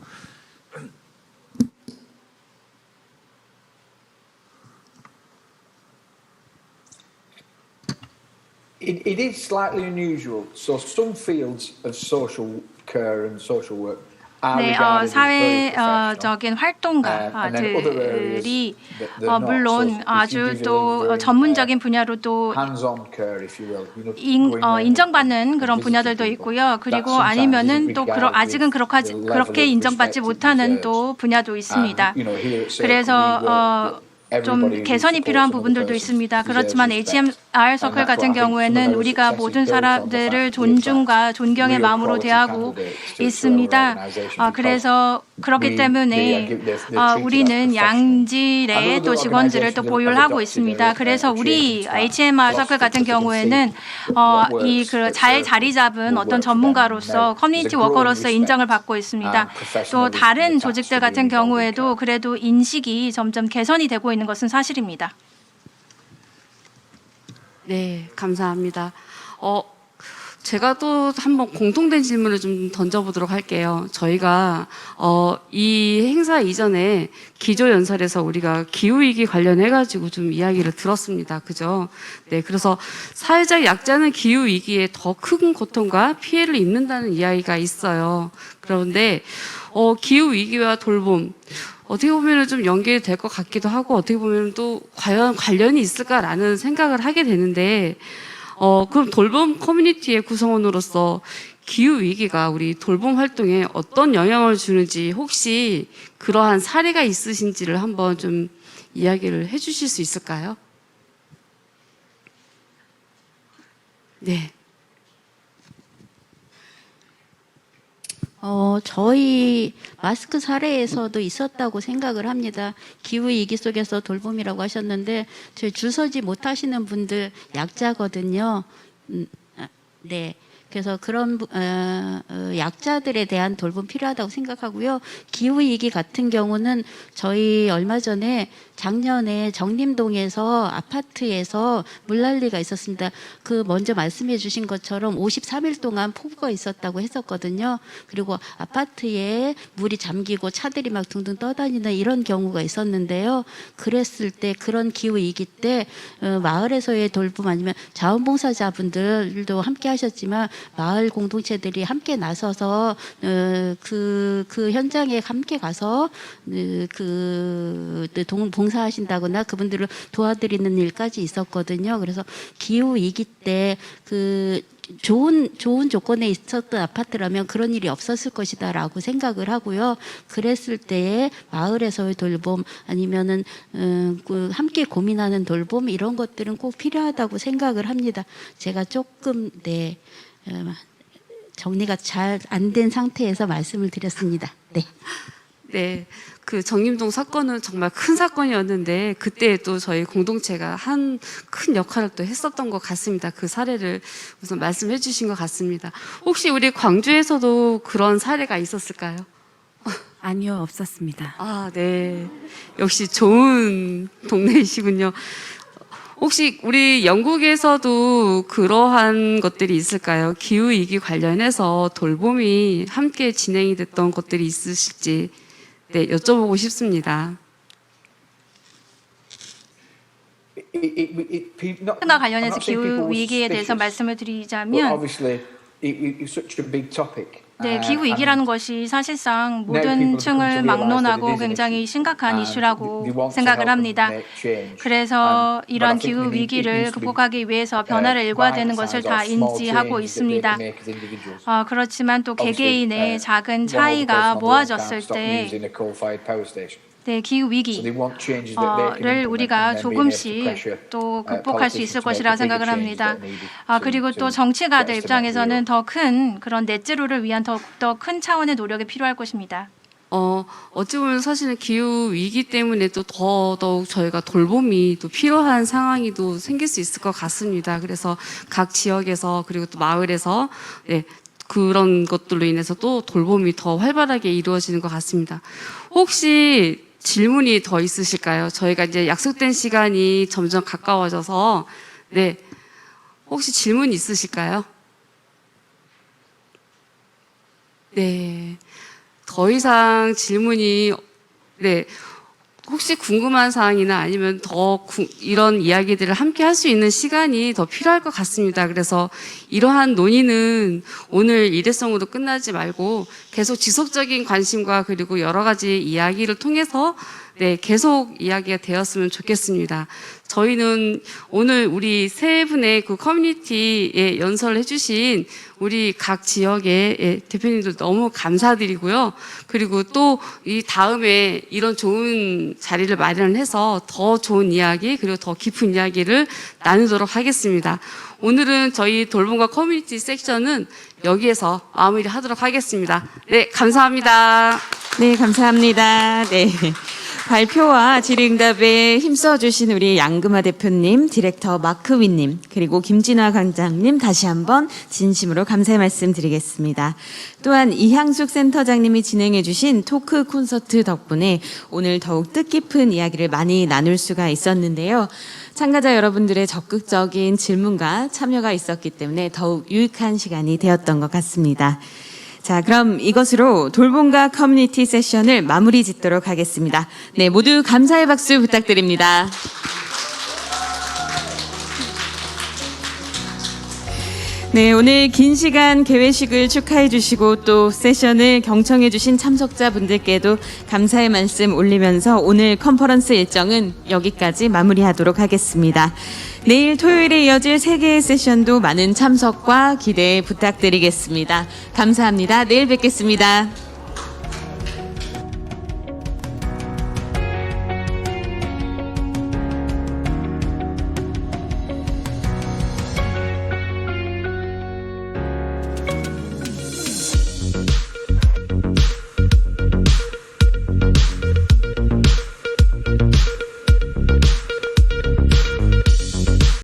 It is slightly unusual. So some fields of social care and social work are 네, regarded as very professional. 사회적인 And then other areas 활동가들이 that they're not. 물론 So if 아주 you 또 deliver 전문적인 분야로 또 hands-on care, if you will, you know, going there 인정받는 그런 and 분야들도 visiting 있고요. people. 그리고 That sometimes 아니면은 isn't 또 regarded 아직은 with the level 그렇게 of 인정받지 respect it 못하는 deserves. 또 분야도 있습니다. And, you know, here at Circle, 그래서 we work with 좀 everybody who 개선이 supports 필요한 another 부분들도 person 있습니다. deserves 그렇지만 respect. HMR 서클 And that's 같은 what I think some of 경우에는 our 우리가 success 모든 is built on the 사람들을 fact 존중과 that 존경의 real 마음으로 quality 대하고 candidates to 있습니다. our organisation 그래서 그렇기 we- 때문에 they're treated as 우리는 professional. 양질의 And 또 other 직원들을 또 organisations 보유를 have 하고 adopted 있습니다. a 그래서 change 우리 to that HMR 서클 같은 philosophy to 경우에는 see what works 잘 for 자리 잡은 what 어떤 works for them. 전문가로서 Now, 커뮤니티 there's a growing 워커로서 respect 인정을 받고 있습니다. and 또 professionalism 다른 attached 조직들 to 같은 being involved in 경우에도 care. 그래도 인식이 점점 개선이 되고 있는 것은 사실입니다. 네, 감사합니다. 제가 또 한번 공통된 질문을 좀 던져보도록 할게요. 저희가 이 행사 이전에 기조연설에서 우리가 기후위기 관련해가지고 좀 이야기를 들었습니다. 그죠? 네, 그래서 사회적 약자는 기후위기에 더 큰 고통과 피해를 입는다는 이야기가 있어요. 그런데 기후위기와 돌봄, 어떻게 보면 좀 연계될 것 같기도 하고 어떻게 보면 또 과연 관련이 있을까라는 생각을 하게 되는데 그럼 돌봄 커뮤니티의 구성원으로서 기후 위기가 우리 돌봄 활동에 어떤 영향을 주는지 혹시 그러한 사례가 있으신지를 한번 좀 이야기를 해주실 수 있을까요? 네. 저희 마스크 사례에서도 있었다고 생각을 합니다. 기후위기 속에서 돌봄이라고 하셨는데, 저희 줄 서지 못하시는 분들 약자거든요. 네. 그래서 그런 약자들에 대한 돌봄 필요하다고 생각하고요. 기후위기 같은 경우는 저희 얼마 전에 작년에 정림동에서 아파트에서 물난리가 있었습니다. 그 먼저 말씀해 주신 것처럼 53일 동안 폭우가 있었다고 했었거든요. 그리고 아파트에 물이 잠기고 차들이 막 둥둥 떠다니는 이런 경우가 있었는데요. 그랬을 때 그런 기후위기 때 마을에서의 돌봄 아니면 자원봉사자분들도 함께 하셨지만 마을 공동체들이 함께 나서서 그 현장에 함께 가서 봉사하신다거나 그분들을 도와드리는 일까지 있었거든요. 그래서 기후 위기 때 좋은 조건에 있었던 아파트라면 그런 일이 없었을 것이다라고 생각을 하고요. 그랬을 때에 마을에서의 돌봄 아니면은 함께 고민하는 돌봄 이런 것들은 꼭 필요하다고 생각을 합니다. 제가 조금 정리가 잘 안 된 상태에서 말씀을 드렸습니다. 네. 네. 그 정림동 사건은 정말 큰 사건이었는데 그때 또 저희 공동체가 한 큰 역할을 또 했었던 것 같습니다. 그 사례를 우선 말씀해 주신 것 같습니다. 혹시 우리 광주에서도 그런 사례가 있었을까요? 아니요, 없었습니다. 아, 네. 역시 좋은 동네이시군요. 혹시 우리 영국에서도 그러한 것들이 있을까요? 기후위기 관련해서 돌봄이 함께 진행이 됐던 것들이 있으실지 네, 여쭤보고 싶습니다. 과 관련해서 기후 위기에 대해서 말씀을 드리자면, 네, 기후 위기라는 것이 사실상 모든 층을 막론하고 굉장히 심각한 이슈라고 생각을 합니다. 그래서 이러한 기후 위기를 극복하기 위해서 변화를 일궈야되는 것을 다 인지하고 있습를 그렇지만 또 개개인의 작은 차이가 모아졌을 때 네, 기후 위기를 우리가 조금씩 또 극복할 수 있을 것이라 생각을 합니다. 그리고 또 정치가들 입장에서는 더 큰 그런 넷제로를 위한 더 큰 차원의 노력이 필요할 것입니다. 어찌 보면 사실은 기후 위기 때문에 또 더더욱 저희가 돌봄이 또 필요한 상황이 또 생길 수 있을 것 같습니다. 그래서 각 지역에서 그리고 또 마을에서 네, 그런 것들로 인해서 또 돌봄이 더 활발하게 이루어지는 것 같습니다. 혹시 질문이 더 있으실까요? 저희가 이제 약속된 시간이 점점 가까워져서 네, 혹시 질문 있으실까요? 네, 더 이상 질문이 네, 혹시 궁금한 사항이나 아니면 더 이런 이야기들을 함께 할 수 있는 시간이 더 필요할 것 같습니다. 그래서 이러한 논의는 오늘 일회성으로 끝나지 말고 계속 지속적인 관심과 그리고 여러 가지 이야기를 통해서 네, 계속 이야기가 되었으면 좋겠습니다. 저희는 오늘 우리 세 분의 그 커뮤니티에 연설을 해주신 우리 각 지역의 대표님들 너무 감사드리고요. 그리고 또 이 다음에 이런 좋은 자리를 마련해서 더 좋은 이야기 그리고 더 깊은 이야기를 나누도록 하겠습니다. 오늘은 저희 돌봄과 커뮤니티 섹션은 여기에서 마무리하도록 하겠습니다. 네, 감사합니다. 네, 감사합니다. 네. 발표와 질의응답에 힘써주신 우리 양금아 대표님, 디렉터 마크윈님, 그리고 김진화 관장님 다시 한번 진심으로 감사의 말씀 드리겠습니다. 또한 이향숙 센터장님이 진행해주신 토크 콘서트 덕분에 오늘 더욱 뜻깊은 이야기를 많이 나눌 수가 있었는데요. 참가자 여러분들의 적극적인 질문과 참여가 있었기 때문에 더욱 유익한 시간이 되었던 것 같습니다. 자, 그럼 이것으로 돌봄과 커뮤니티 세션을 마무리 짓도록 하겠습니다. 네, 모두 감사의 박수 부탁드립니다. 네, 오늘 긴 시간 개회식을 축하해 주시고 또 세션을 경청해 주신 참석자분들께도 감사의 말씀 올리면서 오늘 컨퍼런스 일정은 여기까지 마무리하도록 하겠습니다. 내일 토요일에 이어질 3개의 세션도 많은 참석과 기대 부탁드리겠습니다. 감사합니다. 내일 뵙겠습니다.